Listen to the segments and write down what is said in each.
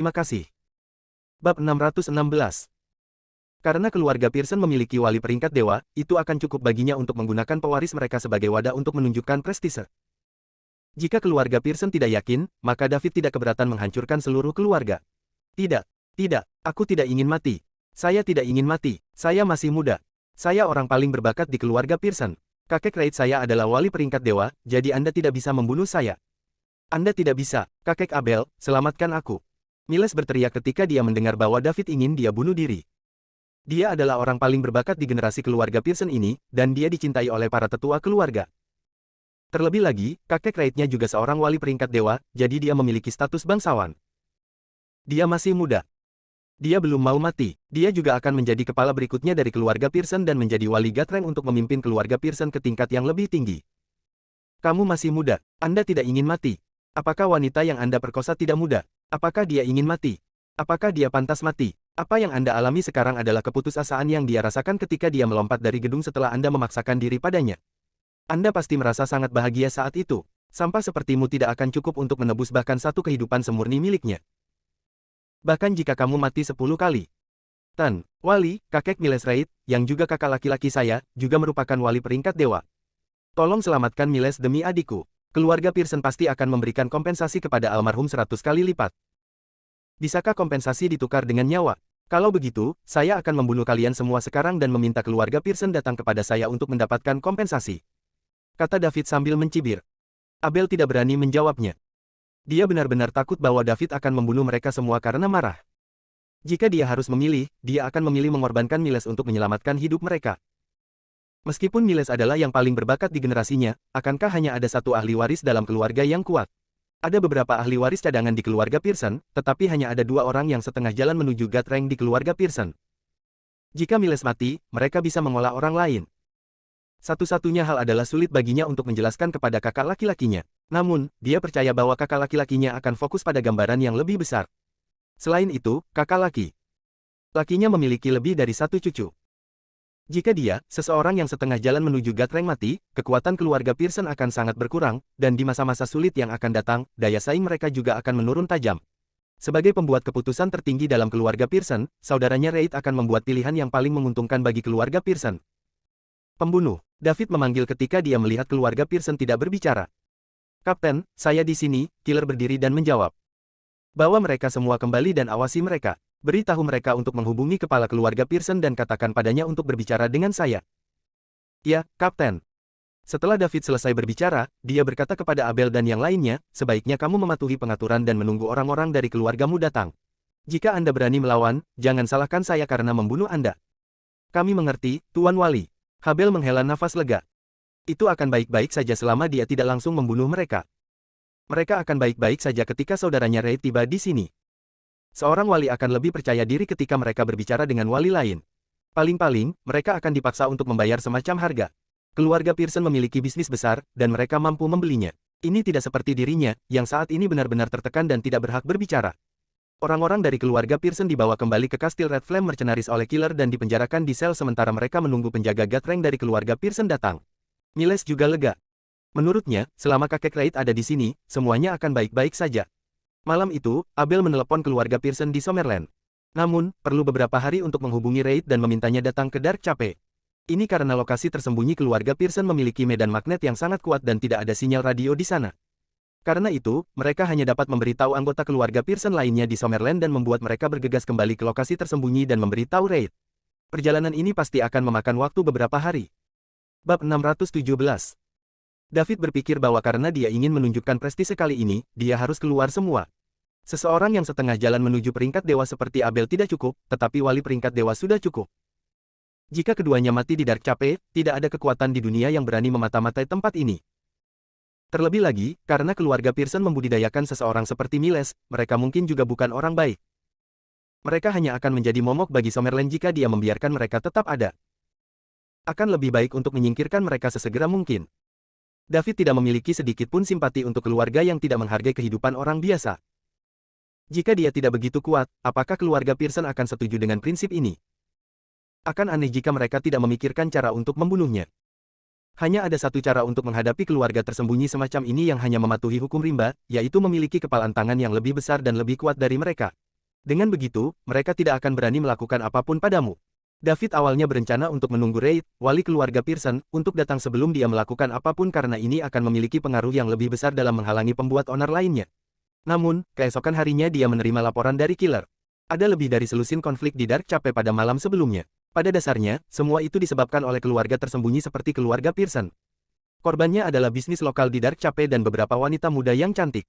Terima kasih. Bab 616. Karena keluarga Pearson memiliki wali peringkat dewa, itu akan cukup baginya untuk menggunakan pewaris mereka sebagai wadah untuk menunjukkan prestise. Jika keluarga Pearson tidak yakin, maka David tidak keberatan menghancurkan seluruh keluarga. Tidak, tidak, aku tidak ingin mati. Saya tidak ingin mati, saya masih muda. Saya orang paling berbakat di keluarga Pearson. Kakek Reid saya adalah wali peringkat dewa, jadi Anda tidak bisa membunuh saya. Anda tidak bisa, kakek Abel, selamatkan aku. Miles berteriak ketika dia mendengar bahwa David ingin dia bunuh diri. Dia adalah orang paling berbakat di generasi keluarga Pearson ini, dan dia dicintai oleh para tetua keluarga. Terlebih lagi, kakek Reid-nya juga seorang wali peringkat dewa, jadi dia memiliki status bangsawan. Dia masih muda. Dia belum mau mati. Dia juga akan menjadi kepala berikutnya dari keluarga Pearson dan menjadi wali Gatreng untuk memimpin keluarga Pearson ke tingkat yang lebih tinggi. Kamu masih muda. Anda tidak ingin mati. Apakah wanita yang Anda perkosa tidak muda? Apakah dia ingin mati? Apakah dia pantas mati? Apa yang Anda alami sekarang adalah keputusasaan yang dia rasakan ketika dia melompat dari gedung setelah Anda memaksakan diri padanya. Anda pasti merasa sangat bahagia saat itu. Sampah sepertimu tidak akan cukup untuk menebus bahkan satu kehidupan semurni miliknya. Bahkan jika kamu mati 10 kali. Tan, wali, kakek Miles Reid, yang juga kakak laki-laki saya, juga merupakan wali peringkat dewa. Tolong selamatkan Miles demi adikku. Keluarga Pearson pasti akan memberikan kompensasi kepada almarhum 100 kali lipat. Bisakah kompensasi ditukar dengan nyawa? Kalau begitu, saya akan membunuh kalian semua sekarang dan meminta keluarga Pearson datang kepada saya untuk mendapatkan kompensasi. Kata David sambil mencibir. Abel tidak berani menjawabnya. Dia benar-benar takut bahwa David akan membunuh mereka semua karena marah. Jika dia harus memilih, dia akan memilih mengorbankan Miles untuk menyelamatkan hidup mereka. Meskipun Miles adalah yang paling berbakat di generasinya, akankah hanya ada satu ahli waris dalam keluarga yang kuat? Ada beberapa ahli waris cadangan di keluarga Pearson, tetapi hanya ada 2 orang yang setengah jalan menuju Gatreng di keluarga Pearson. Jika Miles mati, mereka bisa mengolah orang lain. Satu-satunya hal adalah sulit baginya untuk menjelaskan kepada kakak laki-lakinya. Namun, dia percaya bahwa kakak laki-lakinya akan fokus pada gambaran yang lebih besar. Selain itu, kakak lakinya memiliki lebih dari 1 cucu. Jika dia, seseorang yang setengah jalan menuju Gatreng mati, kekuatan keluarga Pearson akan sangat berkurang, dan di masa-masa sulit yang akan datang, daya saing mereka juga akan menurun tajam. Sebagai pembuat keputusan tertinggi dalam keluarga Pearson, saudaranya Reid akan membuat pilihan yang paling menguntungkan bagi keluarga Pearson. Pembunuh. David memanggil ketika dia melihat keluarga Pearson tidak berbicara. Kapten, saya di sini, killer berdiri dan menjawab. Bawa mereka semua kembali dan awasi mereka. Beritahu mereka untuk menghubungi kepala keluarga Pearson dan katakan padanya untuk berbicara dengan saya. Ya, Kapten. Setelah David selesai berbicara, dia berkata kepada Abel dan yang lainnya, sebaiknya kamu mematuhi pengaturan dan menunggu orang-orang dari keluargamu datang. Jika Anda berani melawan, jangan salahkan saya karena membunuh Anda. Kami mengerti, Tuan Wali. Abel menghela nafas lega. Itu akan baik-baik saja selama dia tidak langsung membunuh mereka. Mereka akan baik-baik saja ketika saudaranya Reid tiba di sini. Seorang wali akan lebih percaya diri ketika mereka berbicara dengan wali lain. Paling-paling, mereka akan dipaksa untuk membayar semacam harga. Keluarga Pearson memiliki bisnis besar, dan mereka mampu membelinya. Ini tidak seperti dirinya, yang saat ini benar-benar tertekan dan tidak berhak berbicara. Orang-orang dari keluarga Pearson dibawa kembali ke kastil Red Flame Mercenaries oleh killer dan dipenjarakan di sel sementara mereka menunggu penjaga Gatreng dari keluarga Pearson datang. Miles juga lega. Menurutnya, selama kakek Reid ada di sini, semuanya akan baik-baik saja. Malam itu, Abel menelepon keluarga Pearson di Summerland. Namun, perlu beberapa hari untuk menghubungi Reid dan memintanya datang ke Dark Chapel. Ini karena lokasi tersembunyi keluarga Pearson memiliki medan magnet yang sangat kuat dan tidak ada sinyal radio di sana. Karena itu, mereka hanya dapat memberitahu anggota keluarga Pearson lainnya di Summerland dan membuat mereka bergegas kembali ke lokasi tersembunyi dan memberitahu Reid. Perjalanan ini pasti akan memakan waktu beberapa hari. Bab 617. David berpikir bahwa karena dia ingin menunjukkan prestise kali ini, dia harus keluar semua. Seseorang yang setengah jalan menuju peringkat dewa seperti Abel tidak cukup, tetapi wali peringkat dewa sudah cukup. Jika keduanya mati di Dark Chapel, tidak ada kekuatan di dunia yang berani memata-matai tempat ini. Terlebih lagi, karena keluarga Pearson membudidayakan seseorang seperti Miles, mereka mungkin juga bukan orang baik. Mereka hanya akan menjadi momok bagi Summerland jika dia membiarkan mereka tetap ada. Akan lebih baik untuk menyingkirkan mereka sesegera mungkin. David tidak memiliki sedikit pun simpati untuk keluarga yang tidak menghargai kehidupan orang biasa. Jika dia tidak begitu kuat, apakah keluarga Pearson akan setuju dengan prinsip ini? Akan aneh jika mereka tidak memikirkan cara untuk membunuhnya. Hanya ada satu cara untuk menghadapi keluarga tersembunyi semacam ini yang hanya mematuhi hukum rimba, yaitu memiliki kepalan tangan yang lebih besar dan lebih kuat dari mereka. Dengan begitu, mereka tidak akan berani melakukan apapun padamu. David awalnya berencana untuk menunggu Reid, wali keluarga Pearson, untuk datang sebelum dia melakukan apapun karena ini akan memiliki pengaruh yang lebih besar dalam menghalangi pembuat onar lainnya. Namun, keesokan harinya dia menerima laporan dari Killer. Ada lebih dari selusin konflik di Dark Chapel pada malam sebelumnya. Pada dasarnya, semua itu disebabkan oleh keluarga tersembunyi seperti keluarga Pearson. Korbannya adalah bisnis lokal di Dark Chapel dan beberapa wanita muda yang cantik.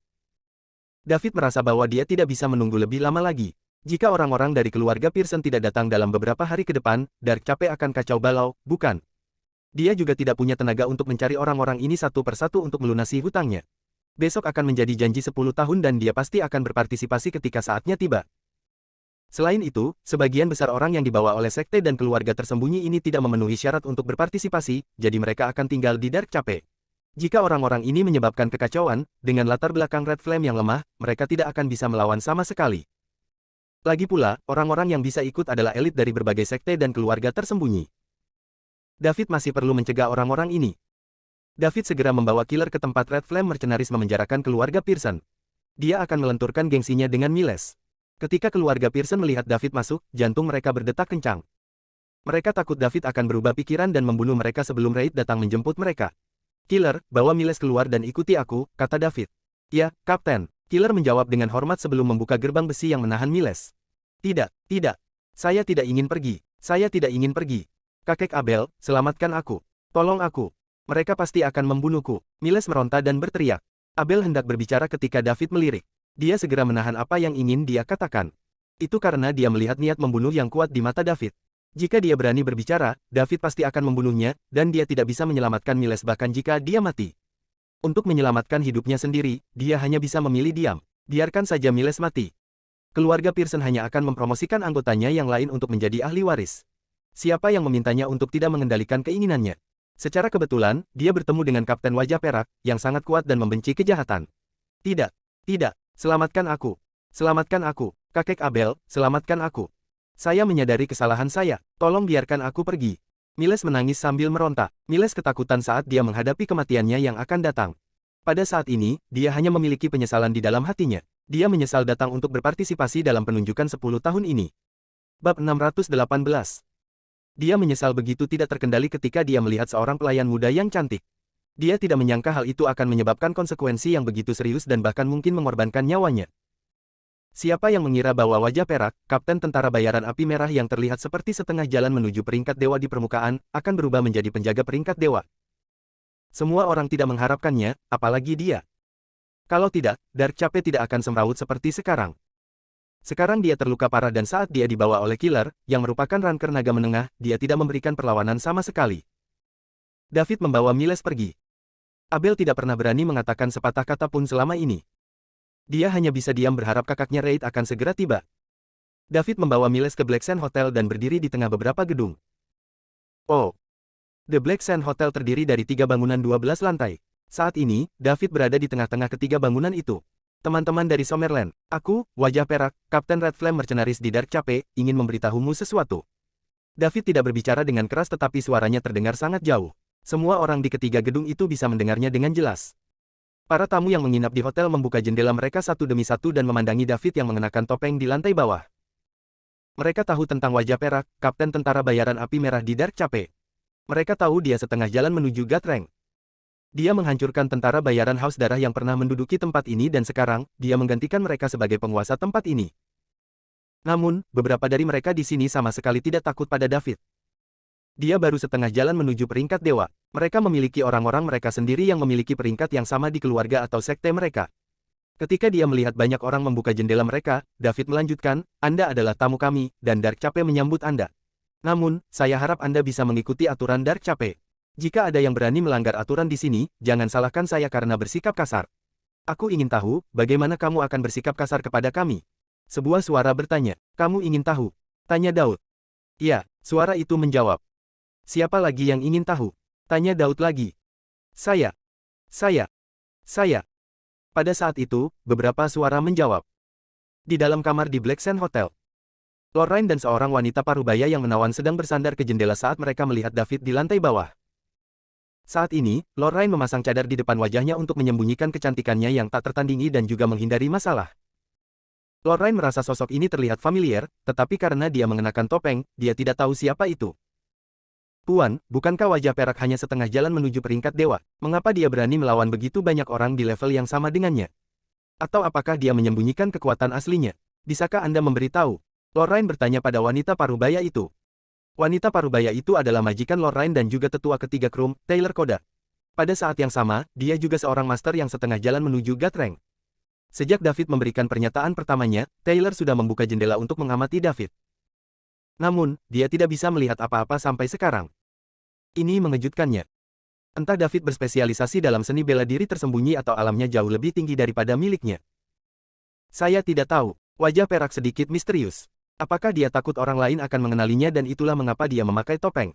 David merasa bahwa dia tidak bisa menunggu lebih lama lagi. Jika orang-orang dari keluarga Pearson tidak datang dalam beberapa hari ke depan, Dark Chapel akan kacau balau, bukan? Dia juga tidak punya tenaga untuk mencari orang-orang ini satu persatu untuk melunasi hutangnya. Besok akan menjadi janji 10 tahun dan dia pasti akan berpartisipasi ketika saatnya tiba. Selain itu, sebagian besar orang yang dibawa oleh sekte dan keluarga tersembunyi ini tidak memenuhi syarat untuk berpartisipasi, jadi mereka akan tinggal di Dark Chapel. Jika orang-orang ini menyebabkan kekacauan, dengan latar belakang Red Flame yang lemah, mereka tidak akan bisa melawan sama sekali. Lagi pula, orang-orang yang bisa ikut adalah elit dari berbagai sekte dan keluarga tersembunyi. David masih perlu mencegah orang-orang ini. David segera membawa Killer ke tempat Red Flame Mercenaries memenjarakan keluarga Pearson. Dia akan melenturkan gengsinya dengan Miles. Ketika keluarga Pearson melihat David masuk, jantung mereka berdetak kencang. Mereka takut David akan berubah pikiran dan membunuh mereka sebelum Reid datang menjemput mereka. Killer, bawa Miles keluar dan ikuti aku, kata David. Ya, Kapten. Killer menjawab dengan hormat sebelum membuka gerbang besi yang menahan Miles. Tidak, tidak. Saya tidak ingin pergi. Saya tidak ingin pergi. Kakek Abel, selamatkan aku. Tolong aku. Mereka pasti akan membunuhku. Miles meronta dan berteriak. Abel hendak berbicara ketika David melirik. Dia segera menahan apa yang ingin dia katakan. Itu karena dia melihat niat membunuh yang kuat di mata David. Jika dia berani berbicara, David pasti akan membunuhnya, dan dia tidak bisa menyelamatkan Miles bahkan jika dia mati. Untuk menyelamatkan hidupnya sendiri, dia hanya bisa memilih diam. Biarkan saja Miles mati. Keluarga Pearson hanya akan mempromosikan anggotanya yang lain untuk menjadi ahli waris. Siapa yang memintanya untuk tidak mengendalikan keinginannya? Secara kebetulan, dia bertemu dengan Kapten Wajah Perak, yang sangat kuat dan membenci kejahatan. Tidak, tidak, selamatkan aku. Selamatkan aku, kakek Abel, selamatkan aku. Saya menyadari kesalahan saya, tolong biarkan aku pergi. Miles menangis sambil meronta. Miles ketakutan saat dia menghadapi kematiannya yang akan datang. Pada saat ini, dia hanya memiliki penyesalan di dalam hatinya. Dia menyesal datang untuk berpartisipasi dalam penunjukan 10 tahun ini. Bab 618. Dia menyesal begitu tidak terkendali ketika dia melihat seorang pelayan muda yang cantik. Dia tidak menyangka hal itu akan menyebabkan konsekuensi yang begitu serius dan bahkan mungkin mengorbankan nyawanya. Siapa yang mengira bahwa Wajah Perak, Kapten Tentara Bayaran Api Merah yang terlihat seperti setengah jalan menuju peringkat dewa di permukaan, akan berubah menjadi penjaga peringkat dewa. Semua orang tidak mengharapkannya, apalagi dia. Kalau tidak, Dark Chapel tidak akan semrawut seperti sekarang. Sekarang dia terluka parah dan saat dia dibawa oleh Killer, yang merupakan ranker naga menengah, dia tidak memberikan perlawanan sama sekali. David membawa Miles pergi. Abel tidak pernah berani mengatakan sepatah kata pun selama ini. Dia hanya bisa diam berharap kakaknya Reid akan segera tiba. David membawa Miles ke Black Sand Hotel dan berdiri di tengah beberapa gedung. Oh. The Black Sand Hotel terdiri dari 3 bangunan 12 lantai. Saat ini, David berada di tengah-tengah ketiga bangunan itu. Teman-teman dari Summerland, aku, Wajah Perak, Kapten Red Flame Mercenaries di Dark Chapel, ingin memberitahumu sesuatu. David tidak berbicara dengan keras tetapi suaranya terdengar sangat jauh. Semua orang di ketiga gedung itu bisa mendengarnya dengan jelas. Para tamu yang menginap di hotel membuka jendela mereka satu demi satu dan memandangi David yang mengenakan topeng di lantai bawah. Mereka tahu tentang Wajah Perak, Kapten Tentara Bayaran Api Merah di Dark Chapel. Mereka tahu dia setengah jalan menuju God Rank. Dia menghancurkan tentara bayaran Haus Darah yang pernah menduduki tempat ini dan sekarang, dia menggantikan mereka sebagai penguasa tempat ini. Namun, beberapa dari mereka di sini sama sekali tidak takut pada David. Dia baru setengah jalan menuju peringkat dewa. Mereka memiliki orang-orang mereka sendiri yang memiliki peringkat yang sama di keluarga atau sekte mereka. Ketika dia melihat banyak orang membuka jendela mereka, David melanjutkan, Anda adalah tamu kami, dan Dark Chapel menyambut Anda. Namun, saya harap Anda bisa mengikuti aturan Dark Chapel. Jika ada yang berani melanggar aturan di sini, jangan salahkan saya karena bersikap kasar. Aku ingin tahu, bagaimana kamu akan bersikap kasar kepada kami? Sebuah suara bertanya, kamu ingin tahu? Tanya Daud. Ya, suara itu menjawab. Siapa lagi yang ingin tahu? Tanya Daud lagi. Saya. Pada saat itu, beberapa suara menjawab. Di dalam kamar di Black Sand Hotel. Lorraine dan seorang wanita parubaya yang menawan sedang bersandar ke jendela saat mereka melihat David di lantai bawah. Saat ini, Lorraine memasang cadar di depan wajahnya untuk menyembunyikan kecantikannya yang tak tertandingi dan juga menghindari masalah. Lorraine merasa sosok ini terlihat familiar, tetapi karena dia mengenakan topeng, dia tidak tahu siapa itu. Tuan, bukankah wajah perak hanya setengah jalan menuju peringkat dewa? Mengapa dia berani melawan begitu banyak orang di level yang sama dengannya? Atau apakah dia menyembunyikan kekuatan aslinya? Bisakah Anda memberitahu? Lorraine bertanya pada wanita parubaya itu. Wanita parubaya itu adalah majikan Lorraine dan juga tetua ketiga Krum, Taylor Koda. Pada saat yang sama, dia juga seorang master yang setengah jalan menuju God Rank. Sejak David memberikan pernyataan pertamanya, Taylor sudah membuka jendela untuk mengamati David. Namun, dia tidak bisa melihat apa-apa sampai sekarang. Ini mengejutkannya. Entah David berspesialisasi dalam seni bela diri tersembunyi atau alamnya jauh lebih tinggi daripada miliknya. Saya tidak tahu. Wajah perak sedikit misterius. Apakah dia takut orang lain akan mengenalinya dan itulah mengapa dia memakai topeng?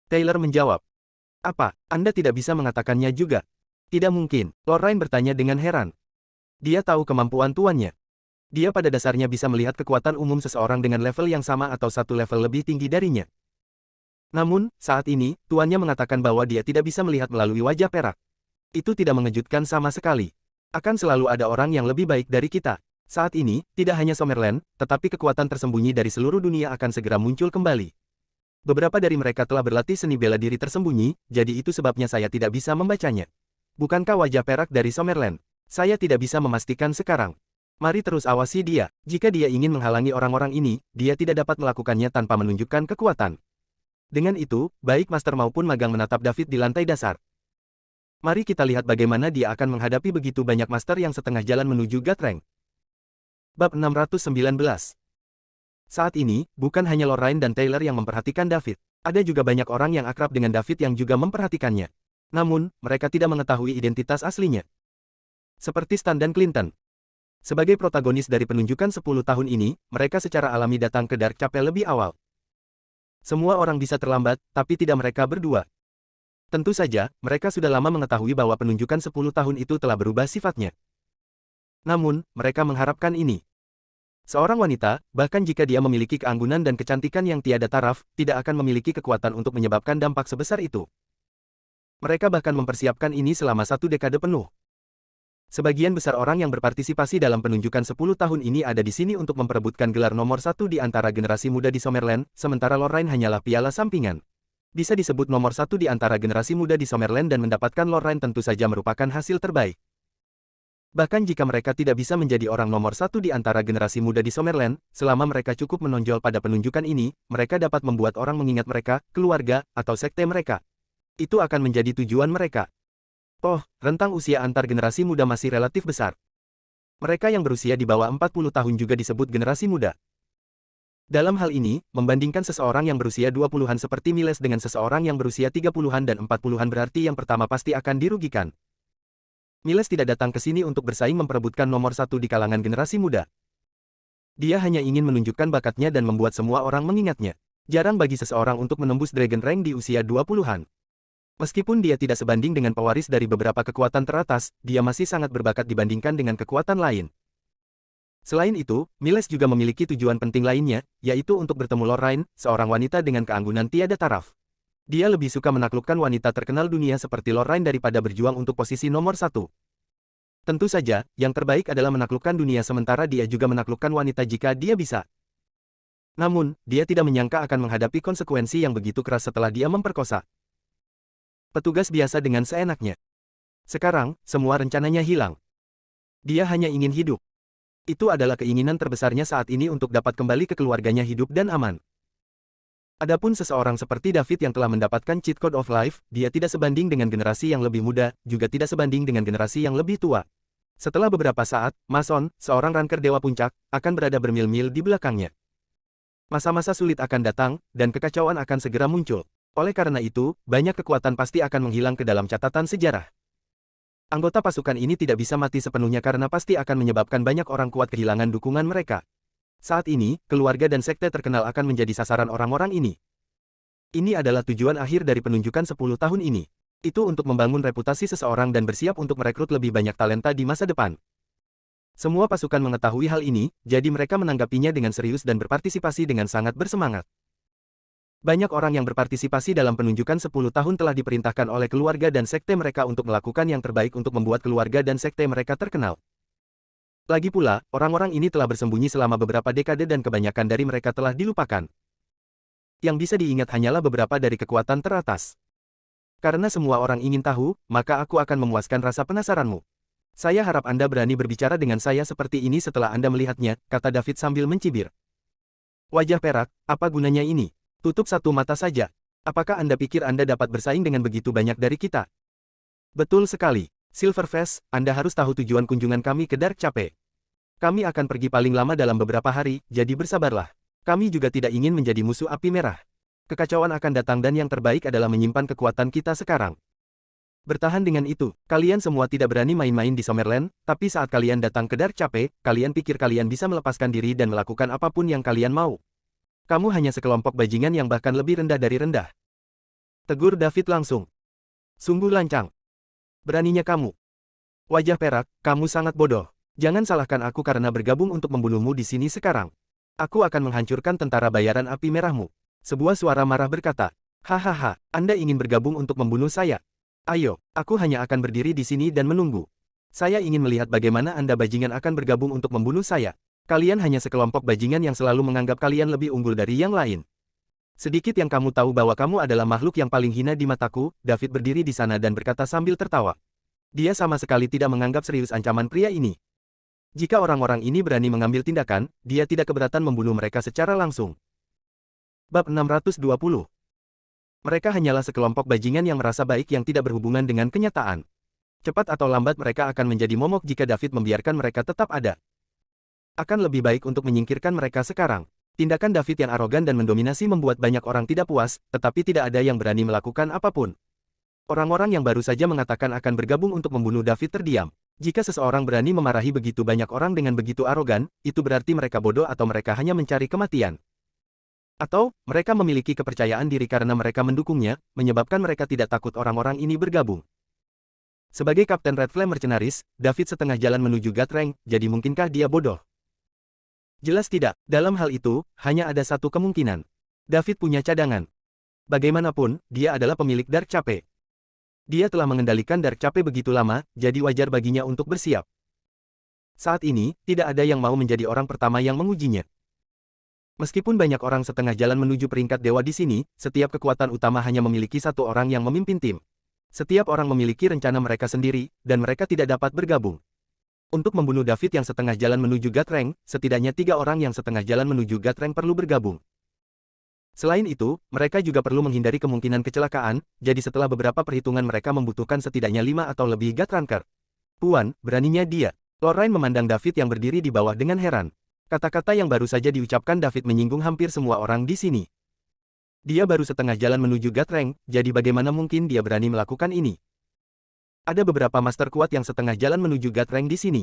Taylor menjawab. Apa, Anda tidak bisa mengatakannya juga? Tidak mungkin, Lorraine bertanya dengan heran. Dia tahu kemampuan tuannya. Dia pada dasarnya bisa melihat kekuatan umum seseorang dengan level yang sama atau satu level lebih tinggi darinya. Namun, saat ini, tuannya mengatakan bahwa dia tidak bisa melihat melalui wajah perak. Itu tidak mengejutkan sama sekali. Akan selalu ada orang yang lebih baik dari kita. Saat ini, tidak hanya Summerland, tetapi kekuatan tersembunyi dari seluruh dunia akan segera muncul kembali. Beberapa dari mereka telah berlatih seni bela diri tersembunyi, jadi itu sebabnya saya tidak bisa membacanya. Bukankah wajah perak dari Summerland? Saya tidak bisa memastikan sekarang. Mari terus awasi dia. Jika dia ingin menghalangi orang-orang ini, dia tidak dapat melakukannya tanpa menunjukkan kekuatan. Dengan itu, baik master maupun magang menatap David di lantai dasar. Mari kita lihat bagaimana dia akan menghadapi begitu banyak master yang setengah jalan menuju God Rank. Bab 619. Saat ini, bukan hanya Lorraine dan Taylor yang memperhatikan David. Ada juga banyak orang yang akrab dengan David yang juga memperhatikannya. Namun, mereka tidak mengetahui identitas aslinya. Seperti Stan dan Clinton. Sebagai protagonis dari penunjukan 10 tahun ini, mereka secara alami datang ke Dark Chapel lebih awal. Semua orang bisa terlambat, tapi tidak mereka berdua. Tentu saja, mereka sudah lama mengetahui bahwa penunjukan 10 tahun itu telah berubah sifatnya. Namun, mereka mengharapkan ini. Seorang wanita, bahkan jika dia memiliki keanggunan dan kecantikan yang tiada taraf, tidak akan memiliki kekuatan untuk menyebabkan dampak sebesar itu. Mereka bahkan mempersiapkan ini selama 1 dekade penuh. Sebagian besar orang yang berpartisipasi dalam penunjukan 10 tahun ini ada di sini untuk memperebutkan gelar nomor 1 di antara generasi muda di Summerland, sementara Lorraine hanyalah piala sampingan. Bisa disebut nomor 1 di antara generasi muda di Summerland dan mendapatkan Lorraine tentu saja merupakan hasil terbaik. Bahkan jika mereka tidak bisa menjadi orang nomor 1 di antara generasi muda di Summerland, selama mereka cukup menonjol pada penunjukan ini, mereka dapat membuat orang mengingat mereka, keluarga, atau sekte mereka. Itu akan menjadi tujuan mereka. Toh, rentang usia antar generasi muda masih relatif besar. Mereka yang berusia di bawah 40 tahun juga disebut generasi muda. Dalam hal ini, membandingkan seseorang yang berusia 20-an seperti Miles dengan seseorang yang berusia 30-an dan 40-an berarti yang pertama pasti akan dirugikan. Miles tidak datang ke sini untuk bersaing memperebutkan nomor 1 di kalangan generasi muda. Dia hanya ingin menunjukkan bakatnya dan membuat semua orang mengingatnya. Jarang bagi seseorang untuk menembus Dragon Rank di usia 20-an. Meskipun dia tidak sebanding dengan pewaris dari beberapa kekuatan teratas, dia masih sangat berbakat dibandingkan dengan kekuatan lain. Selain itu, Miles juga memiliki tujuan penting lainnya, yaitu untuk bertemu Lorraine, seorang wanita dengan keanggunan tiada taraf. Dia lebih suka menaklukkan wanita terkenal dunia seperti Lorraine daripada berjuang untuk posisi nomor 1. Tentu saja, yang terbaik adalah menaklukkan dunia sementara dia juga menaklukkan wanita jika dia bisa. Namun, dia tidak menyangka akan menghadapi konsekuensi yang begitu keras setelah dia memperkosa petugas biasa dengan seenaknya. Sekarang, semua rencananya hilang. Dia hanya ingin hidup. Itu adalah keinginan terbesarnya saat ini untuk dapat kembali ke keluarganya hidup dan aman. Adapun seseorang seperti David yang telah mendapatkan cheat code of life, dia tidak sebanding dengan generasi yang lebih muda, juga tidak sebanding dengan generasi yang lebih tua. Setelah beberapa saat, Mason, seorang ranker Dewa Puncak, akan berada bermil-mil di belakangnya. Masa-masa sulit akan datang, dan kekacauan akan segera muncul. Oleh karena itu, banyak kekuatan pasti akan menghilang ke dalam catatan sejarah. Anggota pasukan ini tidak bisa mati sepenuhnya karena pasti akan menyebabkan banyak orang kuat kehilangan dukungan mereka. Saat ini, keluarga dan sekte terkenal akan menjadi sasaran orang-orang ini. Ini adalah tujuan akhir dari penunjukan 10 tahun ini. Itu untuk membangun reputasi seseorang dan bersiap untuk merekrut lebih banyak talenta di masa depan. Semua pasukan mengetahui hal ini, jadi mereka menanggapinya dengan serius dan berpartisipasi dengan sangat bersemangat. Banyak orang yang berpartisipasi dalam penunjukan 10 tahun telah diperintahkan oleh keluarga dan sekte mereka untuk melakukan yang terbaik untuk membuat keluarga dan sekte mereka terkenal. Lagi pula, orang-orang ini telah bersembunyi selama beberapa dekade dan kebanyakan dari mereka telah dilupakan. Yang bisa diingat hanyalah beberapa dari kekuatan teratas. Karena semua orang ingin tahu, maka aku akan memuaskan rasa penasaranmu. Saya harap Anda berani berbicara dengan saya seperti ini setelah Anda melihatnya, kata David sambil mencibir. Wajah perak, apa gunanya ini? Tutup satu mata saja. Apakah Anda pikir Anda dapat bersaing dengan begitu banyak dari kita? Betul sekali. Silverface, Anda harus tahu tujuan kunjungan kami ke Dark Cape. Kami akan pergi paling lama dalam beberapa hari, jadi bersabarlah. Kami juga tidak ingin menjadi musuh api merah. Kekacauan akan datang dan yang terbaik adalah menyimpan kekuatan kita sekarang. Bertahan dengan itu, kalian semua tidak berani main-main di Summerland, tapi saat kalian datang ke Dark Cape, kalian pikir kalian bisa melepaskan diri dan melakukan apapun yang kalian mau. Kamu hanya sekelompok bajingan yang bahkan lebih rendah dari rendah. Tegur David langsung. Sungguh lancang. Beraninya kamu. Wajah perak, kamu sangat bodoh. Jangan salahkan aku karena bergabung untuk membunuhmu di sini sekarang. Aku akan menghancurkan tentara bayaran api merahmu. Sebuah suara marah berkata, hahaha, Anda ingin bergabung untuk membunuh saya? Ayo, aku hanya akan berdiri di sini dan menunggu. Saya ingin melihat bagaimana Anda bajingan akan bergabung untuk membunuh saya. Kalian hanya sekelompok bajingan yang selalu menganggap kalian lebih unggul dari yang lain. Sedikit yang kamu tahu bahwa kamu adalah makhluk yang paling hina di mataku. David berdiri di sana dan berkata sambil tertawa. Dia sama sekali tidak menganggap serius ancaman pria ini. Jika orang-orang ini berani mengambil tindakan, dia tidak keberatan membunuh mereka secara langsung. Bab 620. Mereka hanyalah sekelompok bajingan yang merasa baik yang tidak berhubungan dengan kenyataan. Cepat atau lambat mereka akan menjadi momok jika David membiarkan mereka tetap ada. Akan lebih baik untuk menyingkirkan mereka sekarang. Tindakan David yang arogan dan mendominasi membuat banyak orang tidak puas, tetapi tidak ada yang berani melakukan apapun. Orang-orang yang baru saja mengatakan akan bergabung untuk membunuh David terdiam. Jika seseorang berani memarahi begitu banyak orang dengan begitu arogan, itu berarti mereka bodoh atau mereka hanya mencari kematian. Atau, mereka memiliki kepercayaan diri karena mereka mendukungnya, menyebabkan mereka tidak takut orang-orang ini bergabung. Sebagai Kapten Red Flame Mercenaries, David setengah jalan menuju Gatrang, jadi mungkinkah dia bodoh? Jelas tidak, dalam hal itu, hanya ada satu kemungkinan. David punya cadangan. Bagaimanapun, dia adalah pemilik Dark Cape. Dia telah mengendalikan Dark Cape begitu lama, jadi wajar baginya untuk bersiap. Saat ini, tidak ada yang mau menjadi orang pertama yang mengujinya. Meskipun banyak orang setengah jalan menuju peringkat dewa di sini, setiap kekuatan utama hanya memiliki satu orang yang memimpin tim. Setiap orang memiliki rencana mereka sendiri, dan mereka tidak dapat bergabung. Untuk membunuh David yang setengah jalan menuju Gatrang, setidaknya 3 orang yang setengah jalan menuju Gatrang perlu bergabung. Selain itu, mereka juga perlu menghindari kemungkinan kecelakaan, jadi setelah beberapa perhitungan mereka membutuhkan setidaknya 5 atau lebih Gatranker. Puan, beraninya dia. Lorraine memandang David yang berdiri di bawah dengan heran. Kata-kata yang baru saja diucapkan David menyinggung hampir semua orang di sini. Dia baru setengah jalan menuju Gatrang, jadi bagaimana mungkin dia berani melakukan ini? Ada beberapa master kuat yang setengah jalan menuju Gatrang di sini.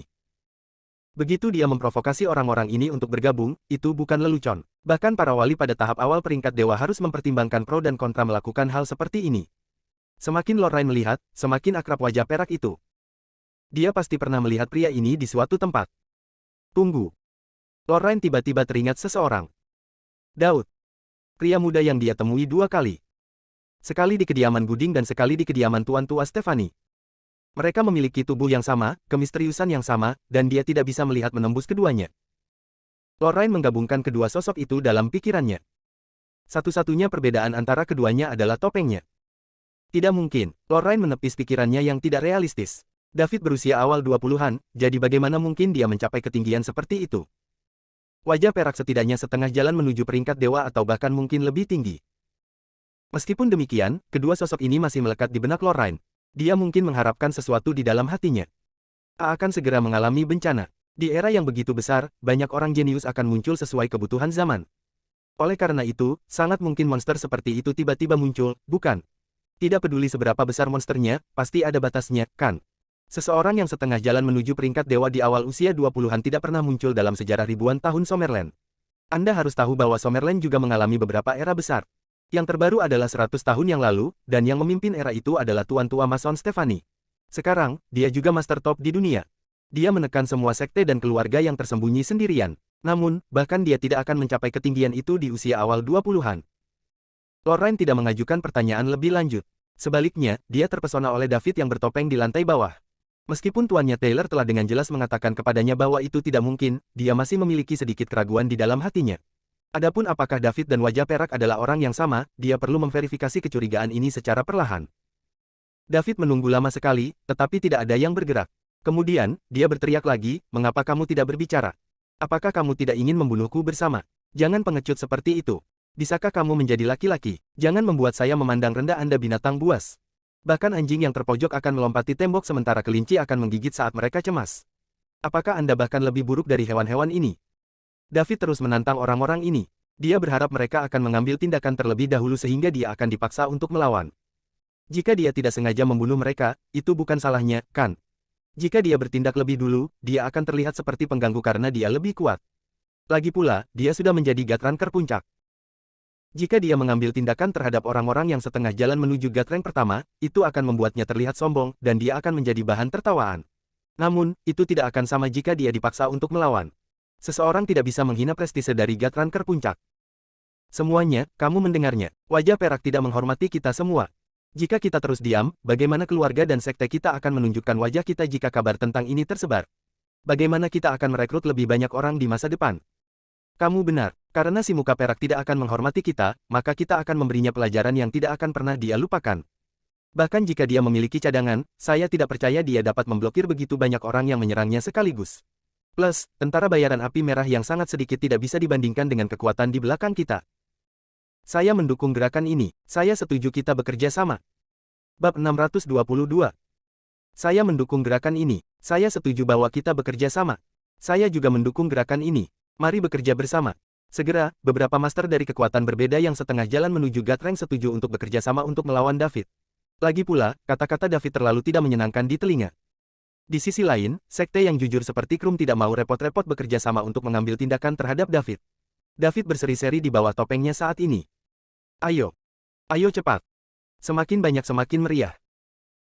Begitu dia memprovokasi orang-orang ini untuk bergabung, itu bukan lelucon. Bahkan para wali pada tahap awal peringkat dewa harus mempertimbangkan pro dan kontra melakukan hal seperti ini. Semakin Lorraine melihat, semakin akrab wajah perak itu. Dia pasti pernah melihat pria ini di suatu tempat. Tunggu. Lorraine tiba-tiba teringat seseorang. Daud. Pria muda yang dia temui 2 kali. Sekali di kediaman Guding dan sekali di kediaman Tuan Tua Stephanie. Mereka memiliki tubuh yang sama, kemisteriusan yang sama, dan dia tidak bisa melihat menembus keduanya. Lorraine menggabungkan kedua sosok itu dalam pikirannya. Satu-satunya perbedaan antara keduanya adalah topengnya. Tidak mungkin, Lorraine menepis pikirannya yang tidak realistis. David berusia awal 20-an, jadi bagaimana mungkin dia mencapai ketinggian seperti itu? Wajah perak setidaknya setengah jalan menuju peringkat dewa atau bahkan mungkin lebih tinggi. Meskipun demikian, kedua sosok ini masih melekat di benak Lorraine. Dia mungkin mengharapkan sesuatu di dalam hatinya. Akan segera mengalami bencana. Di era yang begitu besar, banyak orang jenius akan muncul sesuai kebutuhan zaman. Oleh karena itu, sangat mungkin monster seperti itu tiba-tiba muncul, bukan? Tidak peduli seberapa besar monsternya, pasti ada batasnya, kan? Seseorang yang setengah jalan menuju peringkat dewa di awal usia 20-an tidak pernah muncul dalam sejarah ribuan tahun Summerland. Anda harus tahu bahwa Summerland juga mengalami beberapa era besar. Yang terbaru adalah 100 tahun yang lalu, dan yang memimpin era itu adalah Tuan Tua Mason Stephanie. Sekarang, dia juga master top di dunia. Dia menekan semua sekte dan keluarga yang tersembunyi sendirian. Namun, bahkan dia tidak akan mencapai ketinggian itu di usia awal 20-an. Lorraine tidak mengajukan pertanyaan lebih lanjut. Sebaliknya, dia terpesona oleh David yang bertopeng di lantai bawah. Meskipun tuannya Taylor telah dengan jelas mengatakan kepadanya bahwa itu tidak mungkin, dia masih memiliki sedikit keraguan di dalam hatinya. Adapun apakah David dan wajah perak adalah orang yang sama, dia perlu memverifikasi kecurigaan ini secara perlahan. David menunggu lama sekali, tetapi tidak ada yang bergerak. Kemudian, dia berteriak lagi, "Mengapa kamu tidak berbicara? Apakah kamu tidak ingin membunuhku bersama? Jangan pengecut seperti itu. Bisakah kamu menjadi laki-laki? Jangan membuat saya memandang rendah Anda binatang buas. Bahkan anjing yang terpojok akan melompati tembok sementara kelinci akan menggigit saat mereka cemas. Apakah Anda bahkan lebih buruk dari hewan-hewan ini?" David terus menantang orang-orang ini. Dia berharap mereka akan mengambil tindakan terlebih dahulu sehingga dia akan dipaksa untuk melawan. Jika dia tidak sengaja membunuh mereka, itu bukan salahnya, kan? Jika dia bertindak lebih dulu, dia akan terlihat seperti pengganggu karena dia lebih kuat. Lagi pula, dia sudah menjadi Gatranker puncak. Jika dia mengambil tindakan terhadap orang-orang yang setengah jalan menuju Gatrank pertama, itu akan membuatnya terlihat sombong, dan dia akan menjadi bahan tertawaan. Namun, itu tidak akan sama jika dia dipaksa untuk melawan. Seseorang tidak bisa menghina prestise dari Gatranker puncak. Semuanya, kamu mendengarnya. Wajah perak tidak menghormati kita semua. Jika kita terus diam, bagaimana keluarga dan sekte kita akan menunjukkan wajah kita jika kabar tentang ini tersebar? Bagaimana kita akan merekrut lebih banyak orang di masa depan? Kamu benar. Karena si muka perak tidak akan menghormati kita, maka kita akan memberinya pelajaran yang tidak akan pernah dia lupakan. Bahkan jika dia memiliki cadangan, saya tidak percaya dia dapat memblokir begitu banyak orang yang menyerangnya sekaligus. Plus, tentara bayaran api merah yang sangat sedikit tidak bisa dibandingkan dengan kekuatan di belakang kita. Saya mendukung gerakan ini. Saya setuju kita bekerja sama. Bab 622. Saya mendukung gerakan ini. Saya setuju bahwa kita bekerja sama. Saya juga mendukung gerakan ini. Mari bekerja bersama. Segera, beberapa master dari kekuatan berbeda yang setengah jalan menuju Gatrank setuju untuk bekerja sama untuk melawan David. Lagi pula, kata-kata David terlalu tidak menyenangkan di telinga. Di sisi lain, sekte yang jujur seperti Krum tidak mau repot-repot bekerja sama untuk mengambil tindakan terhadap David. David berseri-seri di bawah topengnya saat ini. Ayo. Ayo cepat. Semakin banyak semakin meriah.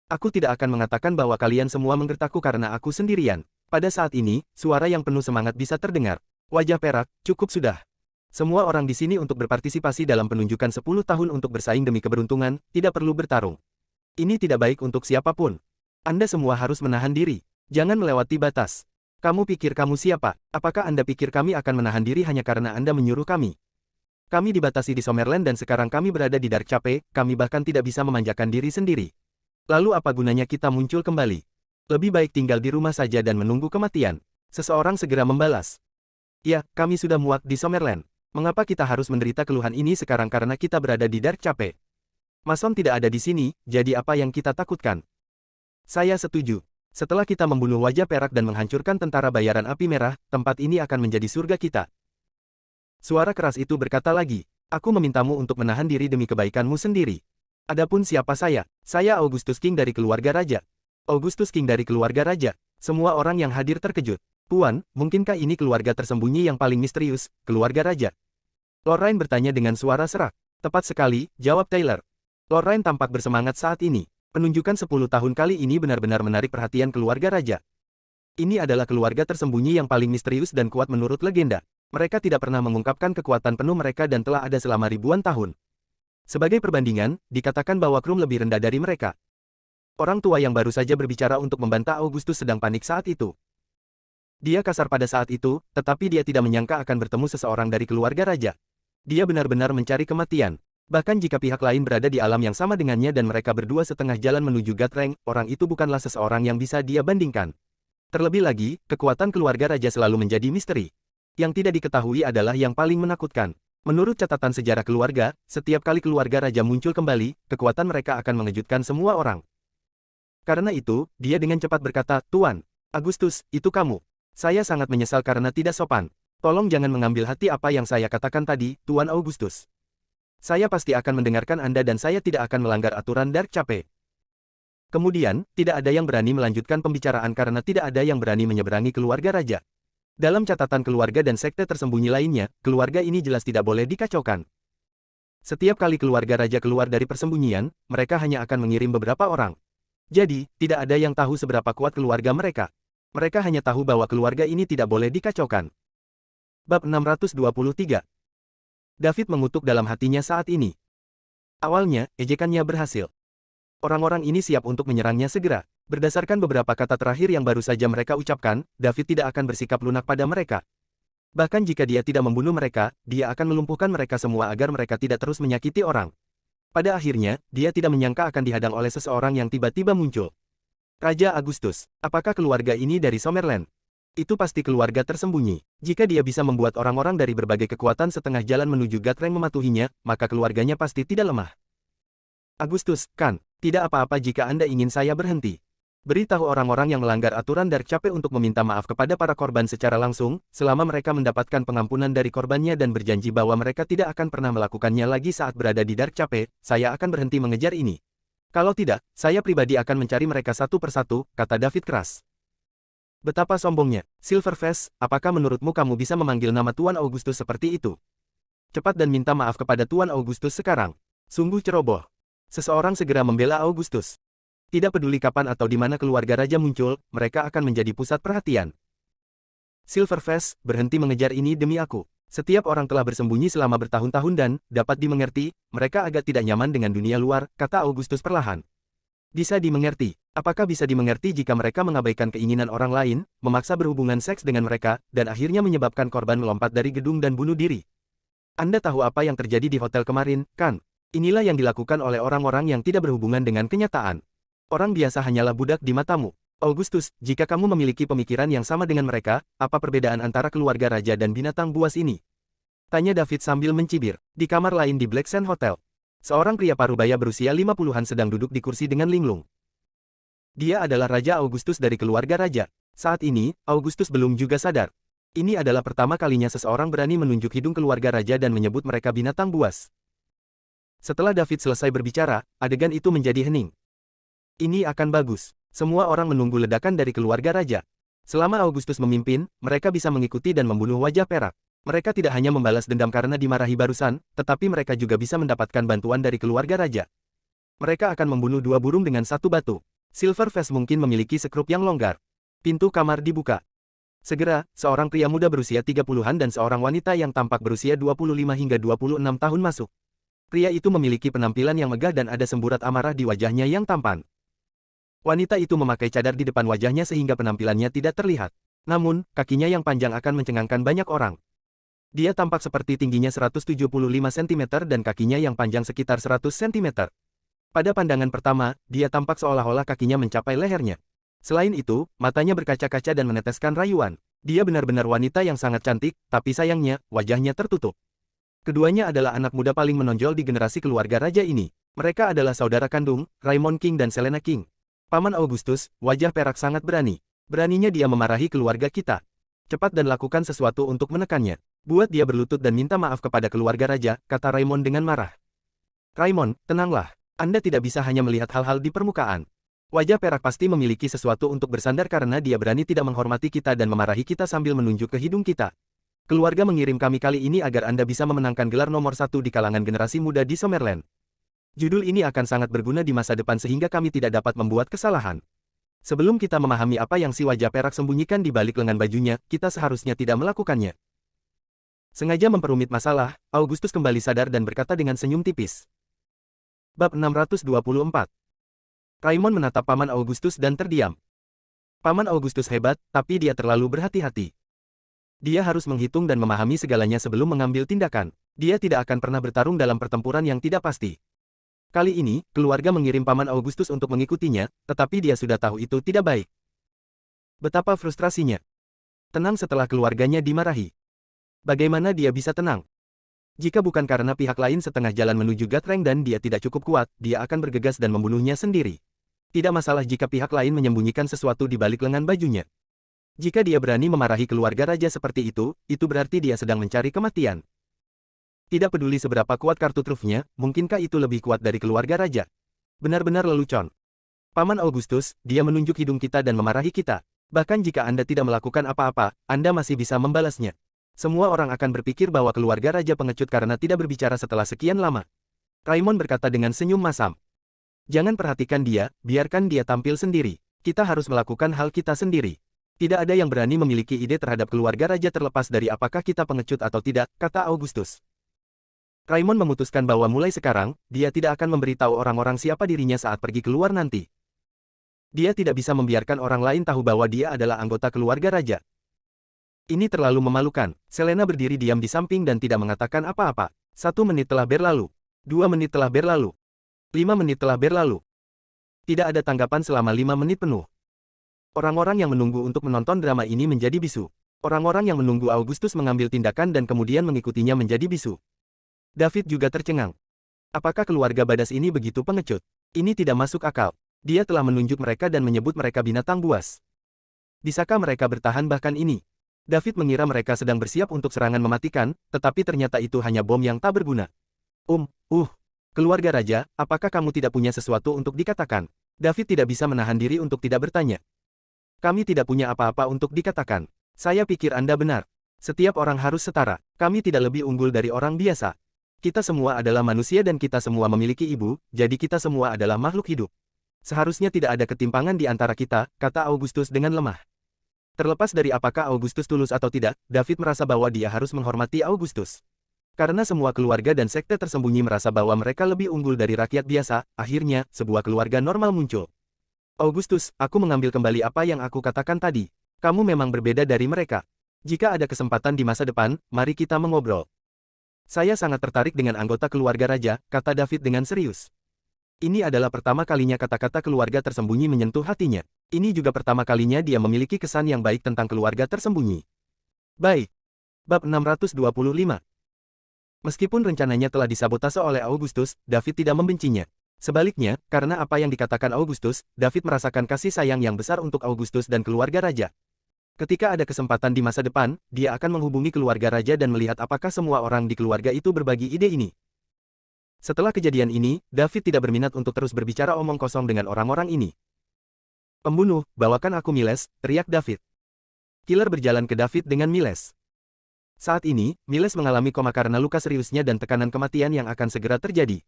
Aku tidak akan mengatakan bahwa kalian semua menggertakku karena aku sendirian. Pada saat ini, suara yang penuh semangat bisa terdengar. Wajah perak, cukup sudah. Semua orang di sini untuk berpartisipasi dalam penunjukan 10 tahun untuk bersaing demi keberuntungan, tidak perlu bertarung. Ini tidak baik untuk siapapun. Anda semua harus menahan diri. Jangan melewati batas. Kamu pikir kamu siapa? Apakah Anda pikir kami akan menahan diri hanya karena Anda menyuruh kami? Kami dibatasi di Summerland dan sekarang kami berada di Dark Cape, kami bahkan tidak bisa memanjakan diri sendiri. Lalu apa gunanya kita muncul kembali? Lebih baik tinggal di rumah saja dan menunggu kematian. Seseorang segera membalas. Ya, kami sudah muak di Summerland. Mengapa kita harus menderita keluhan ini sekarang karena kita berada di Dark Cape? Mason tidak ada di sini, jadi apa yang kita takutkan? Saya setuju. Setelah kita membunuh wajah perak dan menghancurkan tentara bayaran api merah, tempat ini akan menjadi surga kita. Suara keras itu berkata lagi, aku memintamu untuk menahan diri demi kebaikanmu sendiri. Adapun siapa saya Augustus King dari keluarga raja. Augustus King dari keluarga raja. Semua orang yang hadir terkejut. Tuan, mungkinkah ini keluarga tersembunyi yang paling misterius, keluarga raja? Lorraine bertanya dengan suara serak. Tepat sekali, jawab Taylor. Lorraine tampak bersemangat saat ini. Penunjukan 10 tahun kali ini benar-benar menarik perhatian keluarga raja. Ini adalah keluarga tersembunyi yang paling misterius dan kuat menurut legenda. Mereka tidak pernah mengungkapkan kekuatan penuh mereka dan telah ada selama ribuan tahun. Sebagai perbandingan, dikatakan bahwa Krum lebih rendah dari mereka. Orang tua yang baru saja berbicara untuk membantah Augustus sedang panik saat itu. Dia kasar pada saat itu, tetapi dia tidak menyangka akan bertemu seseorang dari keluarga raja. Dia benar-benar mencari kematian. Bahkan jika pihak lain berada di alam yang sama dengannya dan mereka berdua setengah jalan menuju Gatrank, orang itu bukanlah seseorang yang bisa dia bandingkan. Terlebih lagi, kekuatan keluarga raja selalu menjadi misteri. Yang tidak diketahui adalah yang paling menakutkan. Menurut catatan sejarah keluarga, setiap kali keluarga raja muncul kembali, kekuatan mereka akan mengejutkan semua orang. Karena itu, dia dengan cepat berkata, Tuan, Agustus, itu kamu. Saya sangat menyesal karena tidak sopan. Tolong jangan mengambil hati apa yang saya katakan tadi, Tuan Augustus. Saya pasti akan mendengarkan Anda dan saya tidak akan melanggar aturan Dark Cape. Kemudian, tidak ada yang berani melanjutkan pembicaraan karena tidak ada yang berani menyeberangi keluarga raja. Dalam catatan keluarga dan sekte tersembunyi lainnya, keluarga ini jelas tidak boleh dikacaukan. Setiap kali keluarga raja keluar dari persembunyian, mereka hanya akan mengirim beberapa orang. Jadi, tidak ada yang tahu seberapa kuat keluarga mereka. Mereka hanya tahu bahwa keluarga ini tidak boleh dikacaukan. Bab 623. David mengutuk dalam hatinya saat ini. Awalnya, ejekannya berhasil. Orang-orang ini siap untuk menyerangnya segera. Berdasarkan beberapa kata terakhir yang baru saja mereka ucapkan, David tidak akan bersikap lunak pada mereka. Bahkan jika dia tidak membunuh mereka, dia akan melumpuhkan mereka semua agar mereka tidak terus menyakiti orang. Pada akhirnya, dia tidak menyangka akan dihadang oleh seseorang yang tiba-tiba muncul. Raja Agustus, apakah keluarga ini dari Summerland? Itu pasti keluarga tersembunyi. Jika dia bisa membuat orang-orang dari berbagai kekuatan setengah jalan menuju Gatreng mematuhinya, maka keluarganya pasti tidak lemah. Agustus, kan, tidak apa-apa jika Anda ingin saya berhenti. Beritahu orang-orang yang melanggar aturan Dark Chapel untuk meminta maaf kepada para korban secara langsung, selama mereka mendapatkan pengampunan dari korbannya dan berjanji bahwa mereka tidak akan pernah melakukannya lagi saat berada di Dark Chapel, saya akan berhenti mengejar ini. Kalau tidak, saya pribadi akan mencari mereka satu persatu, kata David keras. Betapa sombongnya, Silverface, apakah menurutmu kamu bisa memanggil nama Tuan Augustus seperti itu? Cepat dan minta maaf kepada Tuan Augustus sekarang. Sungguh ceroboh. Seseorang segera membela Augustus. Tidak peduli kapan atau di mana keluarga raja muncul, mereka akan menjadi pusat perhatian. Silverface, berhenti mengejar ini demi aku. Setiap orang telah bersembunyi selama bertahun-tahun dan, dapat dimengerti, mereka agak tidak nyaman dengan dunia luar, kata Augustus perlahan. Bisa dimengerti. Apakah bisa dimengerti jika mereka mengabaikan keinginan orang lain, memaksa berhubungan seks dengan mereka, dan akhirnya menyebabkan korban melompat dari gedung dan bunuh diri? Anda tahu apa yang terjadi di hotel kemarin, kan? Inilah yang dilakukan oleh orang-orang yang tidak berhubungan dengan kenyataan. Orang biasa hanyalah budak di matamu. Augustus, jika kamu memiliki pemikiran yang sama dengan mereka, apa perbedaan antara keluarga raja dan binatang buas ini? Tanya David sambil mencibir. Di kamar lain di Black Sand Hotel, seorang pria parubaya berusia 50-an sedang duduk di kursi dengan linglung. Dia adalah Raja Augustus dari keluarga raja. Saat ini, Augustus belum juga sadar. Ini adalah pertama kalinya seseorang berani menunjuk hidung keluarga raja dan menyebut mereka binatang buas. Setelah David selesai berbicara, adegan itu menjadi hening. Ini akan bagus. Semua orang menunggu ledakan dari keluarga raja. Selama Augustus memimpin, mereka bisa mengikuti dan membunuh wajah perak. Mereka tidak hanya membalas dendam karena dimarahi barusan, tetapi mereka juga bisa mendapatkan bantuan dari keluarga raja. Mereka akan membunuh dua burung dengan satu batu. Silverface mungkin memiliki sekrup yang longgar. Pintu kamar dibuka. Segera, seorang pria muda berusia 30-an dan seorang wanita yang tampak berusia 25 hingga 26 tahun masuk. Pria itu memiliki penampilan yang megah dan ada semburat amarah di wajahnya yang tampan. Wanita itu memakai cadar di depan wajahnya sehingga penampilannya tidak terlihat. Namun, kakinya yang panjang akan mencengangkan banyak orang. Dia tampak seperti tingginya 175 cm dan kakinya yang panjang sekitar 100 cm. Pada pandangan pertama, dia tampak seolah-olah kakinya mencapai lehernya. Selain itu, matanya berkaca-kaca dan meneteskan rayuan. Dia benar-benar wanita yang sangat cantik, tapi sayangnya, wajahnya tertutup. Keduanya adalah anak muda paling menonjol di generasi keluarga raja ini. Mereka adalah saudara kandung, Raymond King dan Selena King. Paman Augustus, wajah perak sangat berani. Beraninya dia memarahi keluarga kita. Cepat dan lakukan sesuatu untuk menekannya. Buat dia berlutut dan minta maaf kepada keluarga raja, kata Raymond dengan marah. Raymond, tenanglah. Anda tidak bisa hanya melihat hal-hal di permukaan. Wajah perak pasti memiliki sesuatu untuk bersandar karena dia berani tidak menghormati kita dan memarahi kita sambil menunjuk ke hidung kita. Keluarga mengirim kami kali ini agar Anda bisa memenangkan gelar nomor 1 di kalangan generasi muda di Summerland. Judul ini akan sangat berguna di masa depan sehingga kami tidak dapat membuat kesalahan. Sebelum kita memahami apa yang si wajah perak sembunyikan di balik lengan bajunya, kita seharusnya tidak melakukannya. Sengaja memperumit masalah, Augustus kembali sadar dan berkata dengan senyum tipis. Bab 624. Raymond menatap Paman Augustus dan terdiam. Paman Augustus hebat, tapi dia terlalu berhati-hati. Dia harus menghitung dan memahami segalanya sebelum mengambil tindakan. Dia tidak akan pernah bertarung dalam pertempuran yang tidak pasti. Kali ini, keluarga mengirim Paman Augustus untuk mengikutinya, tetapi dia sudah tahu itu tidak baik. Betapa frustrasinya. Tenang setelah keluarganya dimarahi. Bagaimana dia bisa tenang? Jika bukan karena pihak lain setengah jalan menuju Gatreng dan dia tidak cukup kuat, dia akan bergegas dan membunuhnya sendiri. Tidak masalah jika pihak lain menyembunyikan sesuatu di balik lengan bajunya. Jika dia berani memarahi keluarga raja seperti itu berarti dia sedang mencari kematian. Tidak peduli seberapa kuat kartu trufnya, mungkinkah itu lebih kuat dari keluarga raja? Benar-benar lelucon. Paman Augustus, dia menunjuk hidung kita dan memarahi kita. Bahkan jika Anda tidak melakukan apa-apa, Anda masih bisa membalasnya. Semua orang akan berpikir bahwa keluarga raja pengecut karena tidak berbicara setelah sekian lama. Raymond berkata dengan senyum masam. Jangan perhatikan dia, biarkan dia tampil sendiri. Kita harus melakukan hal kita sendiri. Tidak ada yang berani memiliki ide terhadap keluarga raja terlepas dari apakah kita pengecut atau tidak, kata Augustus. Raymond memutuskan bahwa mulai sekarang, dia tidak akan memberitahu orang-orang siapa dirinya saat pergi keluar nanti. Dia tidak bisa membiarkan orang lain tahu bahwa dia adalah anggota keluarga raja. Ini terlalu memalukan. Selena berdiri diam di samping dan tidak mengatakan apa-apa. 1 menit telah berlalu. 2 menit telah berlalu. 5 menit telah berlalu. Tidak ada tanggapan selama 5 menit penuh. Orang-orang yang menunggu untuk menonton drama ini menjadi bisu. Orang-orang yang menunggu Augustus mengambil tindakan dan kemudian mengikutinya menjadi bisu. David juga tercengang. Apakah keluarga Badas ini begitu pengecut? Ini tidak masuk akal. Dia telah menunjuk mereka dan menyebut mereka binatang buas. Bisakah mereka bertahan bahkan ini? David mengira mereka sedang bersiap untuk serangan mematikan, tetapi ternyata itu hanya bom yang tak berguna. Keluarga raja, apakah kamu tidak punya sesuatu untuk dikatakan? David tidak bisa menahan diri untuk tidak bertanya. Kami tidak punya apa-apa untuk dikatakan. Saya pikir Anda benar. Setiap orang harus setara. Kami tidak lebih unggul dari orang biasa. Kita semua adalah manusia dan kita semua memiliki ibu, jadi kita semua adalah makhluk hidup. Seharusnya tidak ada ketimpangan di antara kita, kata Augustus dengan lemah. Terlepas dari apakah Augustus tulus atau tidak, David merasa bahwa dia harus menghormati Augustus. Karena semua keluarga dan sekte tersembunyi merasa bahwa mereka lebih unggul dari rakyat biasa, akhirnya, sebuah keluarga normal muncul. Augustus, aku mengambil kembali apa yang aku katakan tadi. Kamu memang berbeda dari mereka. Jika ada kesempatan di masa depan, mari kita mengobrol. Saya sangat tertarik dengan anggota keluarga raja, kata David dengan serius. Ini adalah pertama kalinya kata-kata keluarga tersembunyi menyentuh hatinya. Ini juga pertama kalinya dia memiliki kesan yang baik tentang keluarga tersembunyi. Baik. Bab 625. Meskipun rencananya telah disabotase oleh Augustus, David tidak membencinya. Sebaliknya, karena apa yang dikatakan Augustus, David merasakan kasih sayang yang besar untuk Augustus dan keluarga raja. Ketika ada kesempatan di masa depan, dia akan menghubungi keluarga raja dan melihat apakah semua orang di keluarga itu berbagi ide ini. Setelah kejadian ini, David tidak berminat untuk terus berbicara omong kosong dengan orang-orang ini. Pembunuh, bawakan aku Miles, teriak David. Killer berjalan ke David dengan Miles. Saat ini, Miles mengalami koma karena luka seriusnya dan tekanan kematian yang akan segera terjadi.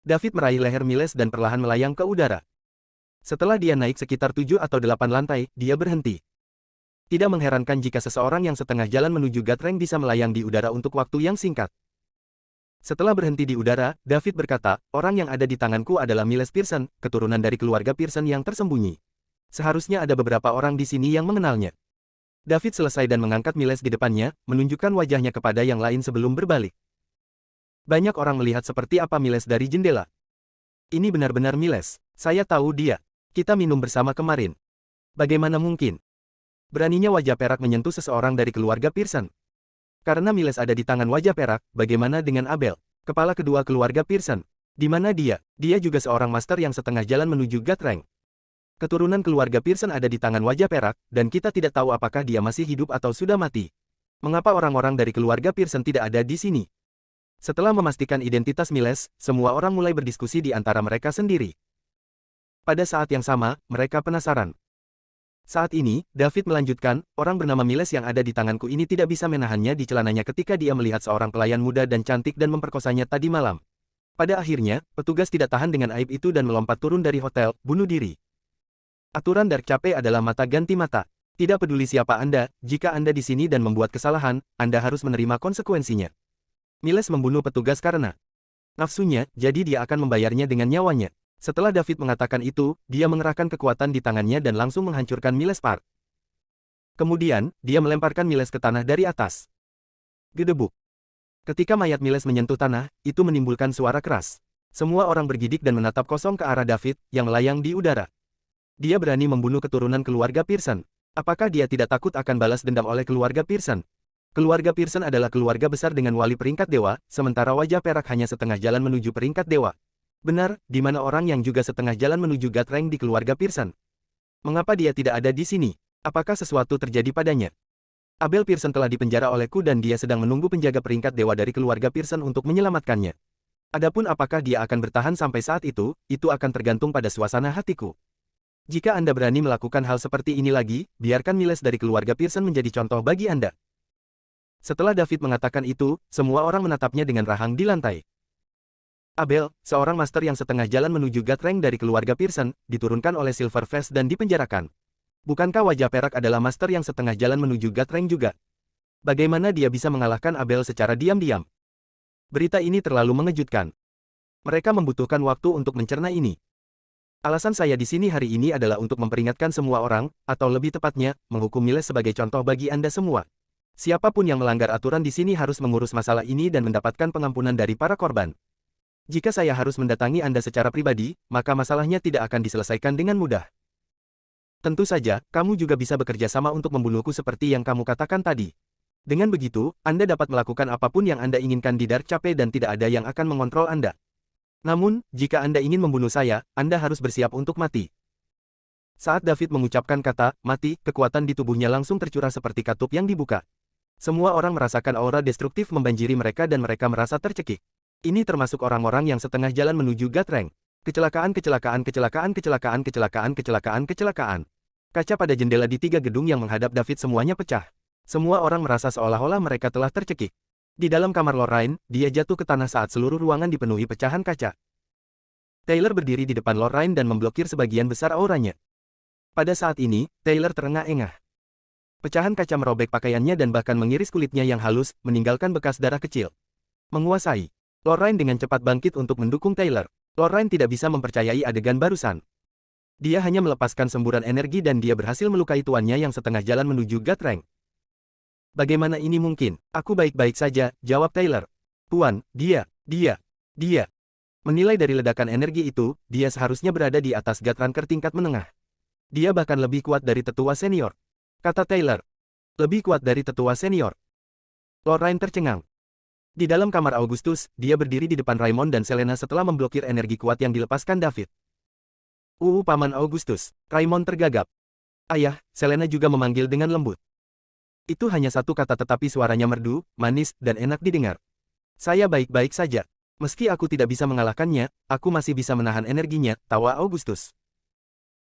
David meraih leher Miles dan perlahan melayang ke udara. Setelah dia naik sekitar 7 atau 8 lantai, dia berhenti. Tidak mengherankan jika seseorang yang setengah jalan menuju Gatreng bisa melayang di udara untuk waktu yang singkat. Setelah berhenti di udara, David berkata, orang yang ada di tanganku adalah Miles Pearson, keturunan dari keluarga Pearson yang tersembunyi. Seharusnya ada beberapa orang di sini yang mengenalnya. David selesai dan mengangkat Miles di depannya, menunjukkan wajahnya kepada yang lain sebelum berbalik. Banyak orang melihat seperti apa Miles dari jendela. Ini benar-benar Miles. Saya tahu dia. Kita minum bersama kemarin. Bagaimana mungkin? Beraninya wajah perak menyentuh seseorang dari keluarga Pearson. Karena Miles ada di tangan wajah perak, bagaimana dengan Abel, kepala kedua keluarga Pearson? Di mana dia? Dia juga seorang master yang setengah jalan menuju Gatreng. Keturunan keluarga Pearson ada di tangan wajah perak, dan kita tidak tahu apakah dia masih hidup atau sudah mati. Mengapa orang-orang dari keluarga Pearson tidak ada di sini? Setelah memastikan identitas Miles, semua orang mulai berdiskusi di antara mereka sendiri. Pada saat yang sama, mereka penasaran. Saat ini, David melanjutkan, orang bernama Miles yang ada di tanganku ini tidak bisa menahannya di celananya ketika dia melihat seorang pelayan muda dan cantik dan memperkosanya tadi malam. Pada akhirnya, petugas tidak tahan dengan aib itu dan melompat turun dari hotel, bunuh diri. Aturan Dark Cafe adalah mata ganti mata. Tidak peduli siapa Anda, jika Anda di sini dan membuat kesalahan, Anda harus menerima konsekuensinya. Miles membunuh petugas karena nafsunya, jadi dia akan membayarnya dengan nyawanya. Setelah David mengatakan itu, dia mengerahkan kekuatan di tangannya dan langsung menghancurkan Miles Park. Kemudian, dia melemparkan Miles ke tanah dari atas. Gedebuk. Ketika mayat Miles menyentuh tanah, itu menimbulkan suara keras. Semua orang bergidik dan menatap kosong ke arah David, yang melayang di udara. Dia berani membunuh keturunan keluarga Pearson. Apakah dia tidak takut akan balas dendam oleh keluarga Pearson? Keluarga Pearson adalah keluarga besar dengan wali peringkat dewa, sementara wajah perak hanya setengah jalan menuju peringkat dewa. Benar, di mana orang yang juga setengah jalan menuju Gatreng di keluarga Pearson? Mengapa dia tidak ada di sini? Apakah sesuatu terjadi padanya? Abel Pearson telah dipenjara olehku dan dia sedang menunggu penjaga peringkat dewa dari keluarga Pearson untuk menyelamatkannya. Adapun apakah dia akan bertahan sampai saat itu akan tergantung pada suasana hatiku. Jika Anda berani melakukan hal seperti ini lagi, biarkan Miles dari keluarga Pearson menjadi contoh bagi Anda. Setelah David mengatakan itu, semua orang menatapnya dengan rahang di lantai. Abel, seorang master yang setengah jalan menuju Gatreng dari keluarga Pearson, diturunkan oleh Silverface dan dipenjarakan. Bukankah wajah perak adalah master yang setengah jalan menuju Gatreng juga? Bagaimana dia bisa mengalahkan Abel secara diam-diam? Berita ini terlalu mengejutkan. Mereka membutuhkan waktu untuk mencerna ini. Alasan saya di sini hari ini adalah untuk memperingatkan semua orang, atau lebih tepatnya, menghukum Miles sebagai contoh bagi Anda semua. Siapapun yang melanggar aturan di sini harus mengurus masalah ini dan mendapatkan pengampunan dari para korban. Jika saya harus mendatangi Anda secara pribadi, maka masalahnya tidak akan diselesaikan dengan mudah. Tentu saja, kamu juga bisa bekerja sama untuk membunuhku seperti yang kamu katakan tadi. Dengan begitu, Anda dapat melakukan apapun yang Anda inginkan di Dark Chapel dan tidak ada yang akan mengontrol Anda. Namun, jika Anda ingin membunuh saya, Anda harus bersiap untuk mati. Saat David mengucapkan kata, mati, kekuatan di tubuhnya langsung tercurah seperti katup yang dibuka. Semua orang merasakan aura destruktif membanjiri mereka dan mereka merasa tercekik. Ini termasuk orang-orang yang setengah jalan menuju Gatrang. Kecelakaan. Kaca pada jendela di 3 gedung yang menghadap David semuanya pecah. Semua orang merasa seolah-olah mereka telah tercekik. Di dalam kamar Lorraine, dia jatuh ke tanah saat seluruh ruangan dipenuhi pecahan kaca. Taylor berdiri di depan Lorraine dan memblokir sebagian besar auranya. Pada saat ini, Taylor terengah-engah. Pecahan kaca merobek pakaiannya dan bahkan mengiris kulitnya yang halus, meninggalkan bekas darah kecil. Menguasai. Lorraine dengan cepat bangkit untuk mendukung Taylor. Lorraine tidak bisa mempercayai adegan barusan. Dia hanya melepaskan semburan energi dan dia berhasil melukai tuannya yang setengah jalan menuju Gatrang. Bagaimana ini mungkin? Aku baik-baik saja, jawab Taylor. Tuan, dia. Menilai dari ledakan energi itu, dia seharusnya berada di atas Gatranker tingkat menengah. Dia bahkan lebih kuat dari tetua senior. Kata Taylor. Lebih kuat dari tetua senior. Lorraine tercengang. Di dalam kamar Augustus, dia berdiri di depan Raymond dan Selena setelah memblokir energi kuat yang dilepaskan David. Paman Augustus. Raymond tergagap. Ayah, Selena juga memanggil dengan lembut. Itu hanya satu kata tetapi suaranya merdu, manis, dan enak didengar. Saya baik-baik saja. Meski aku tidak bisa mengalahkannya, aku masih bisa menahan energinya, tawa Augustus.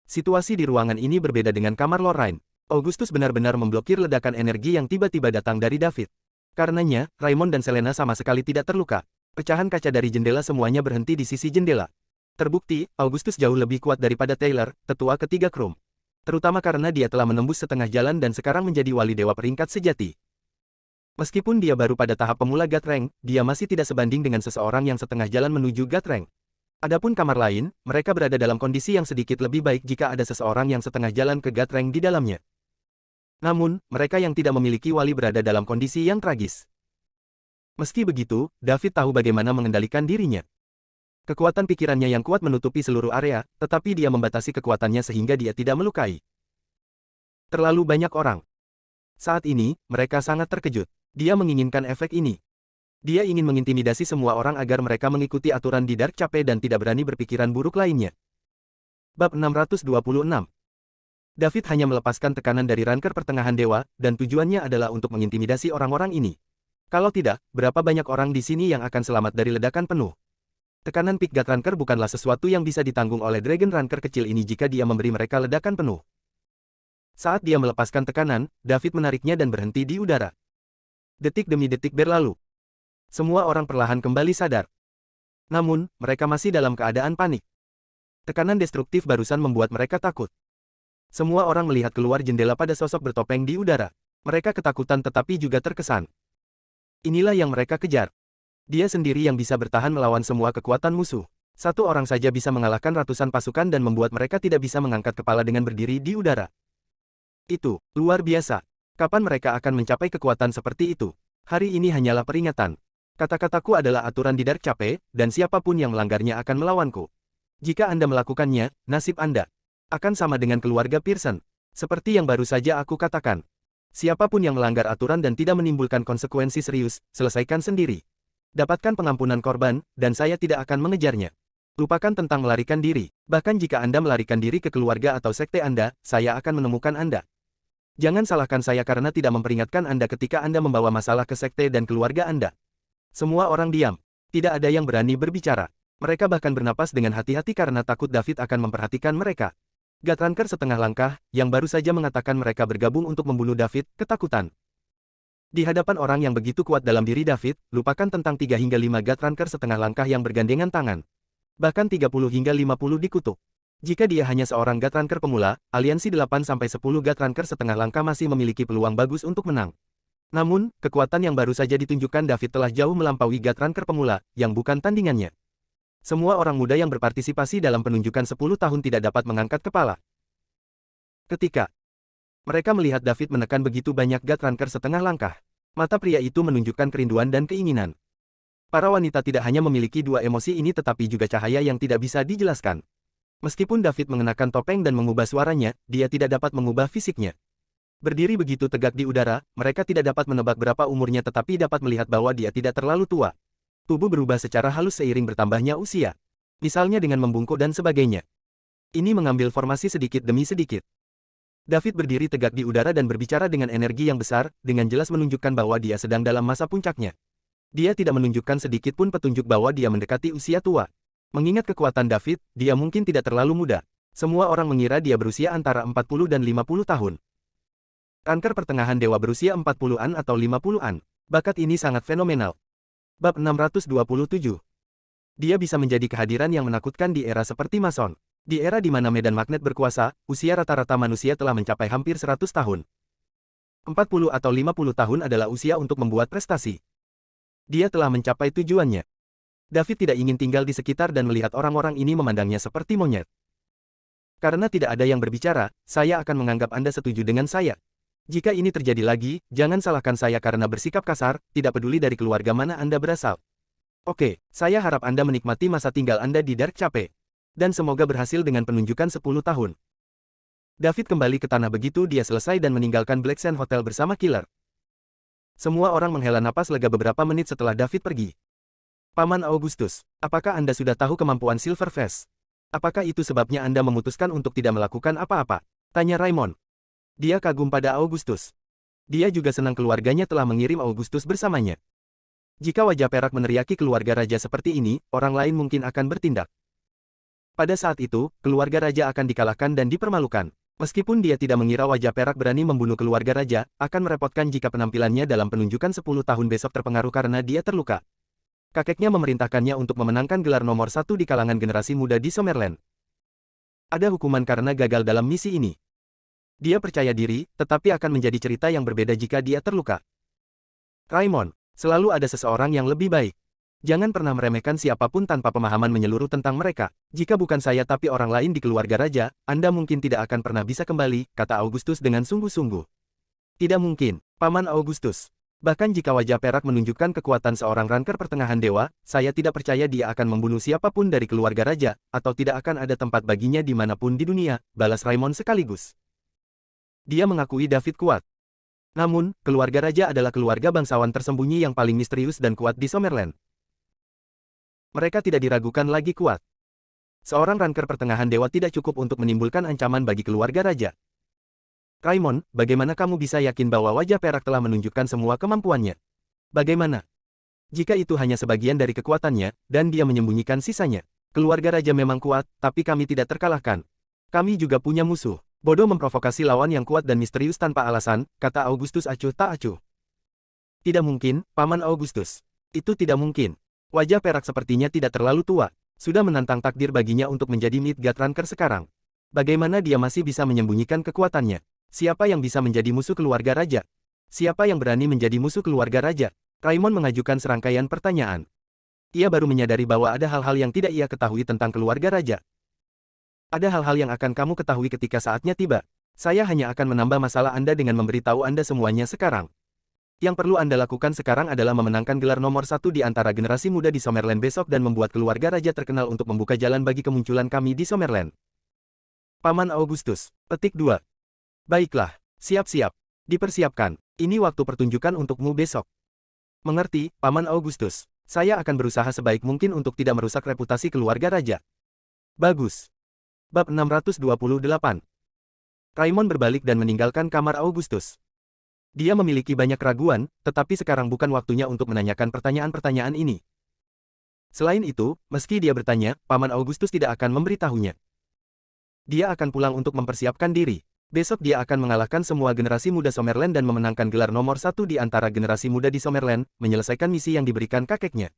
Situasi di ruangan ini berbeda dengan kamar Lorraine. Augustus benar-benar memblokir ledakan energi yang tiba-tiba datang dari David. Karenanya, Raymond dan Selena sama sekali tidak terluka. Pecahan kaca dari jendela semuanya berhenti di sisi jendela. Terbukti, Augustus jauh lebih kuat daripada Taylor, tetua ketiga Krum. Terutama karena dia telah menembus setengah jalan dan sekarang menjadi wali dewa peringkat sejati. Meskipun dia baru pada tahap pemula Gatrang, dia masih tidak sebanding dengan seseorang yang setengah jalan menuju Gatrang. Adapun kamar lain, mereka berada dalam kondisi yang sedikit lebih baik jika ada seseorang yang setengah jalan ke Gatrang di dalamnya. Namun, mereka yang tidak memiliki wali berada dalam kondisi yang tragis. Meski begitu, David tahu bagaimana mengendalikan dirinya. Kekuatan pikirannya yang kuat menutupi seluruh area, tetapi dia membatasi kekuatannya sehingga dia tidak melukai. Terlalu banyak orang. Saat ini, mereka sangat terkejut. Dia menginginkan efek ini. Dia ingin mengintimidasi semua orang agar mereka mengikuti aturan di Dark Chapel dan tidak berani berpikiran buruk lainnya. Bab 626. David hanya melepaskan tekanan dari ranker pertengahan dewa, dan tujuannya adalah untuk mengintimidasi orang-orang ini. Kalau tidak, berapa banyak orang di sini yang akan selamat dari ledakan penuh? Tekanan Pik Gatranker bukanlah sesuatu yang bisa ditanggung oleh Dragon Ranker kecil ini jika dia memberi mereka ledakan penuh. Saat dia melepaskan tekanan, David menariknya dan berhenti di udara. Detik demi detik berlalu. Semua orang perlahan kembali sadar. Namun, mereka masih dalam keadaan panik. Tekanan destruktif barusan membuat mereka takut. Semua orang melihat keluar jendela pada sosok bertopeng di udara. Mereka ketakutan tetapi juga terkesan. Inilah yang mereka kejar. Dia sendiri yang bisa bertahan melawan semua kekuatan musuh. Satu orang saja bisa mengalahkan ratusan pasukan dan membuat mereka tidak bisa mengangkat kepala dengan berdiri di udara. Itu luar biasa. Kapan mereka akan mencapai kekuatan seperti itu? Hari ini hanyalah peringatan. Kata-kataku adalah aturan di Dark Chapel, dan siapapun yang melanggarnya akan melawanku. Jika Anda melakukannya, nasib Anda akan sama dengan keluarga Pearson. Seperti yang baru saja aku katakan. Siapapun yang melanggar aturan dan tidak menimbulkan konsekuensi serius, selesaikan sendiri. Dapatkan pengampunan korban, dan saya tidak akan mengejarnya. Lupakan tentang melarikan diri. Bahkan jika Anda melarikan diri ke keluarga atau sekte Anda, saya akan menemukan Anda. Jangan salahkan saya karena tidak memperingatkan Anda ketika Anda membawa masalah ke sekte dan keluarga Anda. Semua orang diam. Tidak ada yang berani berbicara. Mereka bahkan bernapas dengan hati-hati karena takut David akan memperhatikan mereka. Gatranker setengah langkah, yang baru saja mengatakan mereka bergabung untuk membunuh David, ketakutan. Di hadapan orang yang begitu kuat dalam diri David, lupakan tentang 3 hingga 5 Gatranker setengah langkah yang bergandengan tangan. Bahkan 30 hingga 50 dikutuk. Jika dia hanya seorang Gatranker pemula, aliansi 8-10 Gatranker setengah langkah masih memiliki peluang bagus untuk menang. Namun, kekuatan yang baru saja ditunjukkan David telah jauh melampaui Gatranker pemula, yang bukan tandingannya. Semua orang muda yang berpartisipasi dalam penunjukan 10 tahun tidak dapat mengangkat kepala. Ketika mereka melihat David menekan begitu banyak Guthrunker setengah langkah, mata pria itu menunjukkan kerinduan dan keinginan. Para wanita tidak hanya memiliki dua emosi ini tetapi juga cahaya yang tidak bisa dijelaskan. Meskipun David mengenakan topeng dan mengubah suaranya, dia tidak dapat mengubah fisiknya. Berdiri begitu tegak di udara, mereka tidak dapat menebak berapa umurnya tetapi dapat melihat bahwa dia tidak terlalu tua. Tubuh berubah secara halus seiring bertambahnya usia. Misalnya dengan membungkuk dan sebagainya. Ini mengambil formasi sedikit demi sedikit. David berdiri tegak di udara dan berbicara dengan energi yang besar, dengan jelas menunjukkan bahwa dia sedang dalam masa puncaknya. Dia tidak menunjukkan sedikit pun petunjuk bahwa dia mendekati usia tua. Mengingat kekuatan David, dia mungkin tidak terlalu muda. Semua orang mengira dia berusia antara 40 dan 50 tahun. Ranker pertengahan dewa berusia 40-an atau 50-an. Bakat ini sangat fenomenal. Bab 627. Dia bisa menjadi kehadiran yang menakutkan di era seperti Mason. Di era di mana medan magnet berkuasa, usia rata-rata manusia telah mencapai hampir 100 tahun. 40 atau 50 tahun adalah usia untuk membuat prestasi. Dia telah mencapai tujuannya. David tidak ingin tinggal di sekitar dan melihat orang-orang ini memandangnya seperti monyet. Karena tidak ada yang berbicara, saya akan menganggap Anda setuju dengan saya. Jika ini terjadi lagi, jangan salahkan saya karena bersikap kasar, tidak peduli dari keluarga mana Anda berasal. Oke, saya harap Anda menikmati masa tinggal Anda di Dark Cape. Dan semoga berhasil dengan penunjukan 10 tahun. David kembali ke tanah begitu dia selesai dan meninggalkan Black Sand Hotel bersama Killer. Semua orang menghela napas lega beberapa menit setelah David pergi. Paman Augustus, apakah Anda sudah tahu kemampuan Silverface? Apakah itu sebabnya Anda memutuskan untuk tidak melakukan apa-apa? Tanya Raymond. Dia kagum pada Augustus. Dia juga senang keluarganya telah mengirim Augustus bersamanya. Jika wajah perak meneriaki keluarga raja seperti ini, orang lain mungkin akan bertindak. Pada saat itu, keluarga raja akan dikalahkan dan dipermalukan. Meskipun dia tidak mengira wajah perak berani membunuh keluarga raja, akan merepotkan jika penampilannya dalam penunjukan 10 tahun besok terpengaruh karena dia terluka. Kakeknya memerintahkannya untuk memenangkan gelar nomor 1 di kalangan generasi muda di Summerland. Ada hukuman karena gagal dalam misi ini. Dia percaya diri, tetapi akan menjadi cerita yang berbeda jika dia terluka. Raymond, selalu ada seseorang yang lebih baik. Jangan pernah meremehkan siapapun tanpa pemahaman menyeluruh tentang mereka. Jika bukan saya tapi orang lain di keluarga raja, Anda mungkin tidak akan pernah bisa kembali, kata Augustus dengan sungguh-sungguh. Tidak mungkin, Paman Augustus. Bahkan jika wajah perak menunjukkan kekuatan seorang ranker pertengahan dewa, saya tidak percaya dia akan membunuh siapapun dari keluarga raja, atau tidak akan ada tempat baginya dimanapun di dunia, balas Raymond sekaligus. Dia mengakui David kuat. Namun, keluarga raja adalah keluarga bangsawan tersembunyi yang paling misterius dan kuat di Summerland. Mereka tidak diragukan lagi kuat. Seorang ranker pertengahan dewa tidak cukup untuk menimbulkan ancaman bagi keluarga raja. Raymond, bagaimana kamu bisa yakin bahwa wajah perak telah menunjukkan semua kemampuannya? Bagaimana jika itu hanya sebagian dari kekuatannya, dan dia menyembunyikan sisanya? Keluarga raja memang kuat, tapi kami tidak terkalahkan. Kami juga punya musuh. Bodoh memprovokasi lawan yang kuat dan misterius tanpa alasan, kata Augustus acuh tak acuh. Tidak mungkin, Paman Augustus. Itu tidak mungkin. Wajah perak sepertinya tidak terlalu tua. Sudah menantang takdir baginya untuk menjadi Midgard Ranker sekarang. Bagaimana dia masih bisa menyembunyikan kekuatannya? Siapa yang bisa menjadi musuh keluarga raja? Siapa yang berani menjadi musuh keluarga raja? Raymond mengajukan serangkaian pertanyaan. Ia baru menyadari bahwa ada hal-hal yang tidak ia ketahui tentang keluarga raja. Ada hal-hal yang akan kamu ketahui ketika saatnya tiba. Saya hanya akan menambah masalah Anda dengan memberitahu Anda semuanya sekarang. Yang perlu Anda lakukan sekarang adalah memenangkan gelar nomor 1 di antara generasi muda di Summerland besok dan membuat keluarga raja terkenal untuk membuka jalan bagi kemunculan kami di Summerland. Paman Augustus, petik 2. Baiklah, siap-siap. Dipersiapkan. Ini waktu pertunjukan untukmu besok. Mengerti, Paman Augustus. Saya akan berusaha sebaik mungkin untuk tidak merusak reputasi keluarga raja. Bagus. Bab 628. Raymond berbalik dan meninggalkan kamar Augustus. Dia memiliki banyak keraguan, tetapi sekarang bukan waktunya untuk menanyakan pertanyaan-pertanyaan ini. Selain itu, meski dia bertanya, Paman Augustus tidak akan memberitahunya. Dia akan pulang untuk mempersiapkan diri. Besok dia akan mengalahkan semua generasi muda Summerland dan memenangkan gelar nomor 1 di antara generasi muda di Summerland, menyelesaikan misi yang diberikan kakeknya.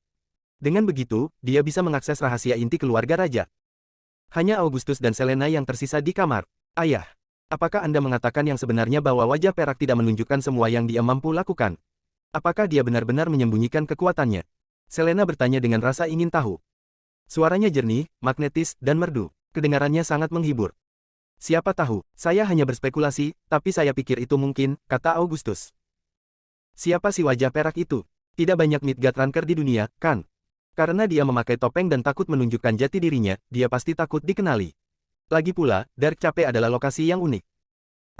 Dengan begitu, dia bisa mengakses rahasia inti keluarga raja. Hanya Augustus dan Selena yang tersisa di kamar. Ayah, apakah Anda mengatakan yang sebenarnya bahwa wajah perak tidak menunjukkan semua yang dia mampu lakukan? Apakah dia benar-benar menyembunyikan kekuatannya? Selena bertanya dengan rasa ingin tahu. Suaranya jernih, magnetis, dan merdu. Kedengarannya sangat menghibur. Siapa tahu, saya hanya berspekulasi, tapi saya pikir itu mungkin, kata Augustus. Siapa si wajah perak itu? Tidak banyak Midgard Ranker di dunia, kan? Karena dia memakai topeng dan takut menunjukkan jati dirinya, dia pasti takut dikenali. Lagi pula, Dark Cape adalah lokasi yang unik.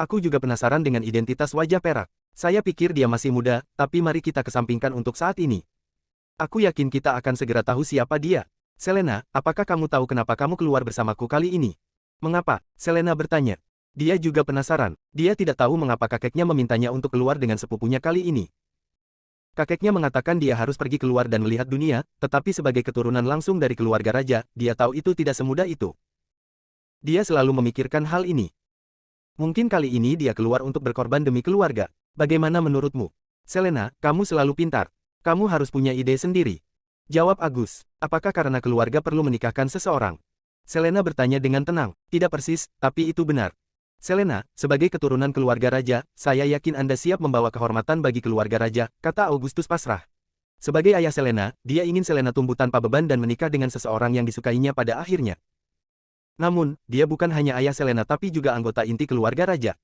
Aku juga penasaran dengan identitas wajah perak. Saya pikir dia masih muda, tapi mari kita kesampingkan untuk saat ini. Aku yakin kita akan segera tahu siapa dia. Selena, apakah kamu tahu kenapa kamu keluar bersamaku kali ini? Mengapa? Selena bertanya. Dia juga penasaran. Dia tidak tahu mengapa kakeknya memintanya untuk keluar dengan sepupunya kali ini. Kakeknya mengatakan dia harus pergi keluar dan melihat dunia, tetapi sebagai keturunan langsung dari keluarga raja, dia tahu itu tidak semudah itu. Dia selalu memikirkan hal ini. Mungkin kali ini dia keluar untuk berkorban demi keluarga. Bagaimana menurutmu? Selena, kamu selalu pintar. Kamu harus punya ide sendiri. Jawab Agus. Apakah karena keluarga perlu menikahkan seseorang? Selena bertanya dengan tenang. Tidak persis, tapi itu benar. Selena, sebagai keturunan keluarga raja, saya yakin Anda siap membawa kehormatan bagi keluarga raja, kata Augustus pasrah. Sebagai ayah Selena, dia ingin Selena tumbuh tanpa beban dan menikah dengan seseorang yang disukainya pada akhirnya. Namun, dia bukan hanya ayah Selena tapi juga anggota inti keluarga raja.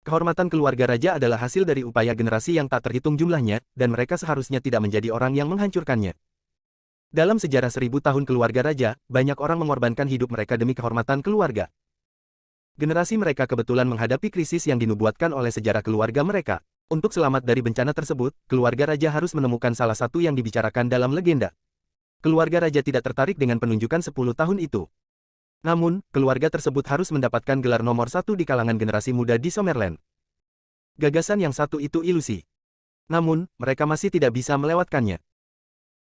Kehormatan keluarga raja adalah hasil dari upaya generasi yang tak terhitung jumlahnya, dan mereka seharusnya tidak menjadi orang yang menghancurkannya. Dalam sejarah 1000 tahun keluarga raja, banyak orang mengorbankan hidup mereka demi kehormatan keluarga. Generasi mereka kebetulan menghadapi krisis yang dinubuatkan oleh sejarah keluarga mereka. Untuk selamat dari bencana tersebut, keluarga raja harus menemukan salah satu yang dibicarakan dalam legenda. Keluarga raja tidak tertarik dengan penunjukan 10 tahun itu. Namun, keluarga tersebut harus mendapatkan gelar nomor 1 di kalangan generasi muda di Summerland. Gagasan yang satu itu ilusi. Namun, mereka masih tidak bisa melewatkannya.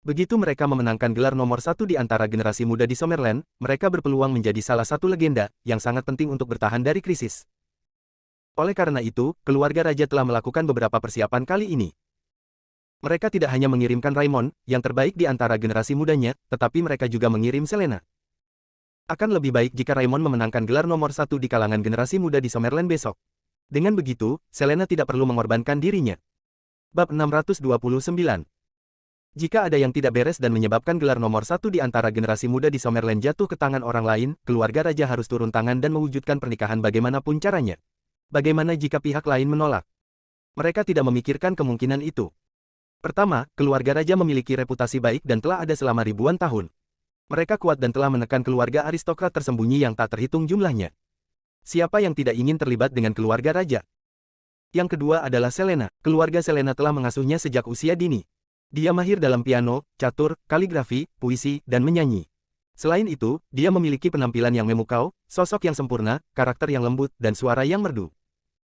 Begitu mereka memenangkan gelar nomor 1 di antara generasi muda di Summerland, mereka berpeluang menjadi salah satu legenda, yang sangat penting untuk bertahan dari krisis. Oleh karena itu, keluarga raja telah melakukan beberapa persiapan kali ini. Mereka tidak hanya mengirimkan Raymond, yang terbaik di antara generasi mudanya, tetapi mereka juga mengirim Selena. Akan lebih baik jika Raymond memenangkan gelar nomor 1 di kalangan generasi muda di Summerland besok. Dengan begitu, Selena tidak perlu mengorbankan dirinya. Bab 629. Jika ada yang tidak beres dan menyebabkan gelar nomor 1 di antara generasi muda di Summerland jatuh ke tangan orang lain, keluarga raja harus turun tangan dan mewujudkan pernikahan bagaimanapun caranya. Bagaimana jika pihak lain menolak? Mereka tidak memikirkan kemungkinan itu. Pertama, keluarga raja memiliki reputasi baik dan telah ada selama ribuan tahun. Mereka kuat dan telah menekan keluarga aristokrat tersembunyi yang tak terhitung jumlahnya. Siapa yang tidak ingin terlibat dengan keluarga raja? Yang kedua adalah Selena. Keluarga Selena telah mengasuhnya sejak usia dini. Dia mahir dalam piano, catur, kaligrafi, puisi, dan menyanyi. Selain itu, dia memiliki penampilan yang memukau, sosok yang sempurna, karakter yang lembut, dan suara yang merdu.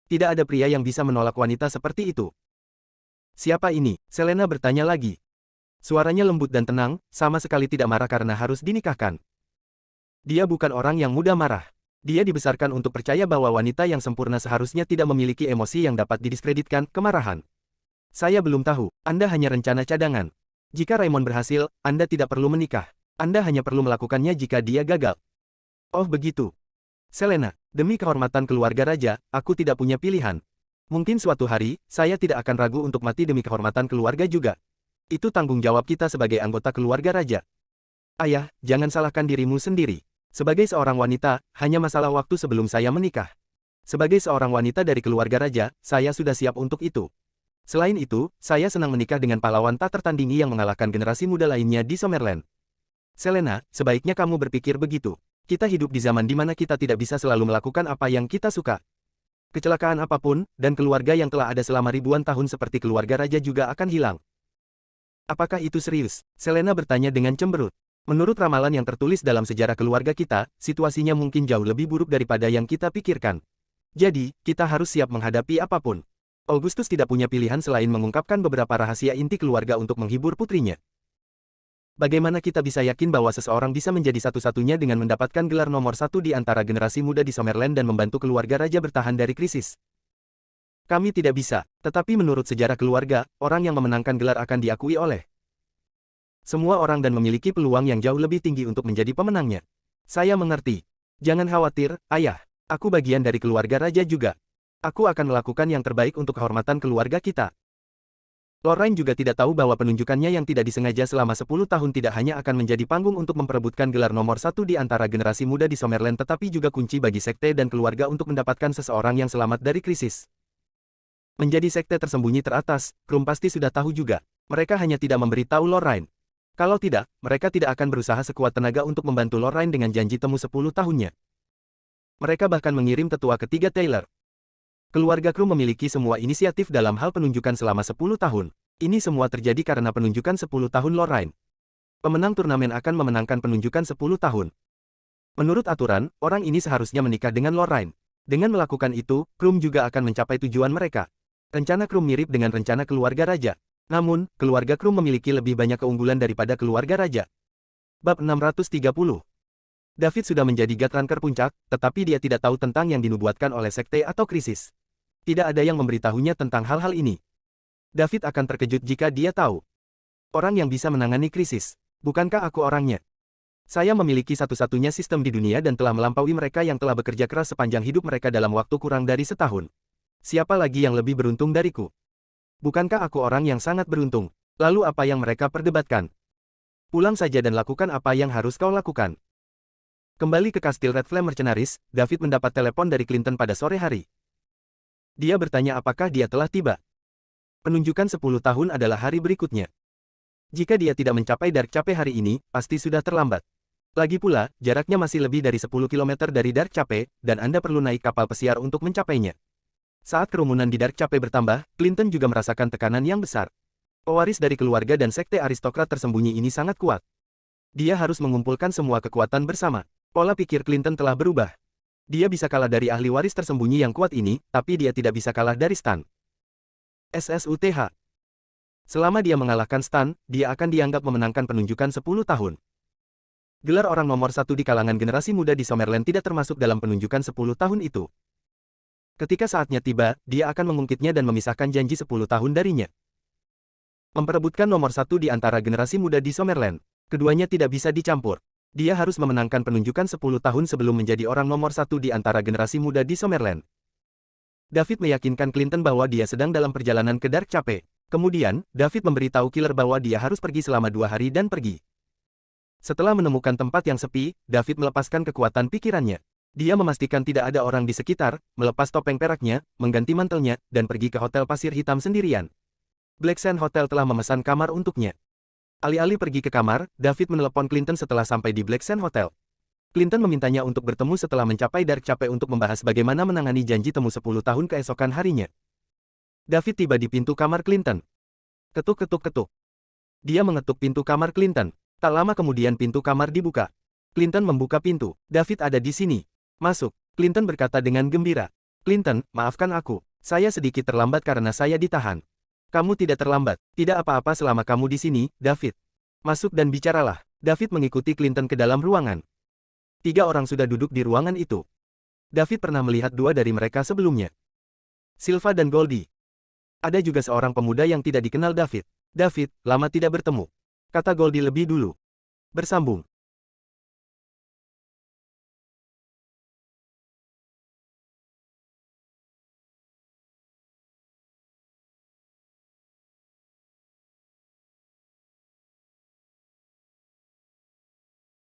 Tidak ada pria yang bisa menolak wanita seperti itu. Siapa ini? Selena bertanya lagi. Suaranya lembut dan tenang, sama sekali tidak marah karena harus dinikahkan. Dia bukan orang yang mudah marah. Dia dibesarkan untuk percaya bahwa wanita yang sempurna seharusnya tidak memiliki emosi yang dapat didiskreditkan, kemarahan. Saya belum tahu, Anda hanya rencana cadangan. Jika Raymond berhasil, Anda tidak perlu menikah. Anda hanya perlu melakukannya jika dia gagal. Oh begitu. Selena, demi kehormatan keluarga raja, aku tidak punya pilihan. Mungkin suatu hari, saya tidak akan ragu untuk mati demi kehormatan keluarga juga. Itu tanggung jawab kita sebagai anggota keluarga raja. Ayah, jangan salahkan dirimu sendiri. Sebagai seorang wanita, hanya masalah waktu sebelum saya menikah. Sebagai seorang wanita dari keluarga raja, saya sudah siap untuk itu. Selain itu, saya senang menikah dengan pahlawan tak tertandingi yang mengalahkan generasi muda lainnya di Summerland. Selena, sebaiknya kamu berpikir begitu. Kita hidup di zaman di mana kita tidak bisa selalu melakukan apa yang kita suka. Kecelakaan apapun, dan keluarga yang telah ada selama ribuan tahun seperti keluarga raja juga akan hilang. Apakah itu serius? Selena bertanya dengan cemberut. Menurut ramalan yang tertulis dalam sejarah keluarga kita, situasinya mungkin jauh lebih buruk daripada yang kita pikirkan. Jadi, kita harus siap menghadapi apapun. Augustus tidak punya pilihan selain mengungkapkan beberapa rahasia inti keluarga untuk menghibur putrinya. Bagaimana kita bisa yakin bahwa seseorang bisa menjadi satu-satunya dengan mendapatkan gelar nomor 1 di antara generasi muda di Summerland dan membantu keluarga raja bertahan dari krisis? Kami tidak bisa, tetapi menurut sejarah keluarga, orang yang memenangkan gelar akan diakui oleh semua orang dan memiliki peluang yang jauh lebih tinggi untuk menjadi pemenangnya. Saya mengerti. Jangan khawatir, ayah. Aku bagian dari keluarga raja juga. Aku akan melakukan yang terbaik untuk kehormatan keluarga kita. Lorraine juga tidak tahu bahwa penunjukannya yang tidak disengaja selama 10 tahun tidak hanya akan menjadi panggung untuk memperebutkan gelar nomor satu di antara generasi muda di Summerland tetapi juga kunci bagi sekte dan keluarga untuk mendapatkan seseorang yang selamat dari krisis. Menjadi sekte tersembunyi teratas, Krum pasti sudah tahu juga. Mereka hanya tidak memberitahu Lorraine. Kalau tidak, mereka tidak akan berusaha sekuat tenaga untuk membantu Lorraine dengan janji temu 10 tahunnya. Mereka bahkan mengirim tetua ketiga Taylor. Keluarga Krum memiliki semua inisiatif dalam hal penunjukan selama 10 tahun. Ini semua terjadi karena penunjukan 10 tahun Lorraine. Pemenang turnamen akan memenangkan penunjukan 10 tahun. Menurut aturan, orang ini seharusnya menikah dengan Lorraine. Dengan melakukan itu, Krum juga akan mencapai tujuan mereka. Rencana Krum mirip dengan rencana keluarga raja. Namun, keluarga Krum memiliki lebih banyak keunggulan daripada keluarga raja. Bab 630. David sudah menjadi God Ranker puncak, tetapi dia tidak tahu tentang yang dinubuatkan oleh sekte atau krisis. Tidak ada yang memberitahunya tentang hal-hal ini. David akan terkejut jika dia tahu. Orang yang bisa menangani krisis. Bukankah aku orangnya? Saya memiliki satu-satunya sistem di dunia dan telah melampaui mereka yang telah bekerja keras sepanjang hidup mereka dalam waktu kurang dari setahun. Siapa lagi yang lebih beruntung dariku? Bukankah aku orang yang sangat beruntung? Lalu apa yang mereka perdebatkan? Pulang saja dan lakukan apa yang harus kau lakukan. Kembali ke kastil Red Flame Mercenaries, David mendapat telepon dari Clinton pada sore hari. Dia bertanya apakah dia telah tiba. Penunjukan 10 tahun adalah hari berikutnya. Jika dia tidak mencapai Dark Cape hari ini, pasti sudah terlambat. Lagi pula, jaraknya masih lebih dari 10 km dari Dark Cape, dan Anda perlu naik kapal pesiar untuk mencapainya. Saat kerumunan di Dark Cape bertambah, Clinton juga merasakan tekanan yang besar. Pewaris dari keluarga dan sekte aristokrat tersembunyi ini sangat kuat. Dia harus mengumpulkan semua kekuatan bersama. Pola pikir Clinton telah berubah. Dia bisa kalah dari ahli waris tersembunyi yang kuat ini, tapi dia tidak bisa kalah dari Stan. SSUTH. Selama dia mengalahkan Stan, dia akan dianggap memenangkan penunjukan 10 tahun. Gelar orang nomor satu di kalangan generasi muda di Summerland tidak termasuk dalam penunjukan 10 tahun itu. Ketika saatnya tiba, dia akan mengungkitnya dan memisahkan janji 10 tahun darinya. Memperebutkan nomor satu di antara generasi muda di Summerland. Keduanya tidak bisa dicampur. Dia harus memenangkan penunjukan 10 tahun sebelum menjadi orang nomor satu di antara generasi muda di Summerland. David meyakinkan Clinton bahwa dia sedang dalam perjalanan ke Dark Cape. Kemudian, David memberitahu Killer bahwa dia harus pergi selama 2 hari dan pergi. Setelah menemukan tempat yang sepi, David melepaskan kekuatan pikirannya. Dia memastikan tidak ada orang di sekitar, melepas topeng peraknya, mengganti mantelnya, dan pergi ke hotel pasir hitam sendirian. Black Sand Hotel telah memesan kamar untuknya. Alih-alih pergi ke kamar, David menelepon Clinton setelah sampai di Black Sand Hotel. Clinton memintanya untuk bertemu setelah mencapai Dark Cape untuk membahas bagaimana menangani janji temu 10 tahun keesokan harinya. David tiba di pintu kamar Clinton. Ketuk-ketuk-ketuk. Dia mengetuk pintu kamar Clinton. Tak lama kemudian pintu kamar dibuka. Clinton membuka pintu. David ada di sini. Masuk. Clinton berkata dengan gembira. Clinton, maafkan aku. Saya sedikit terlambat karena saya ditahan. Kamu tidak terlambat. Tidak apa-apa selama kamu di sini, David. Masuk dan bicaralah. David mengikuti Clinton ke dalam ruangan. 3 orang sudah duduk di ruangan itu. David pernah melihat 2 dari mereka sebelumnya. Silva dan Goldie. Ada juga seorang pemuda yang tidak dikenal David. David, lama tidak bertemu. Kata Goldie lebih dulu. Bersambung.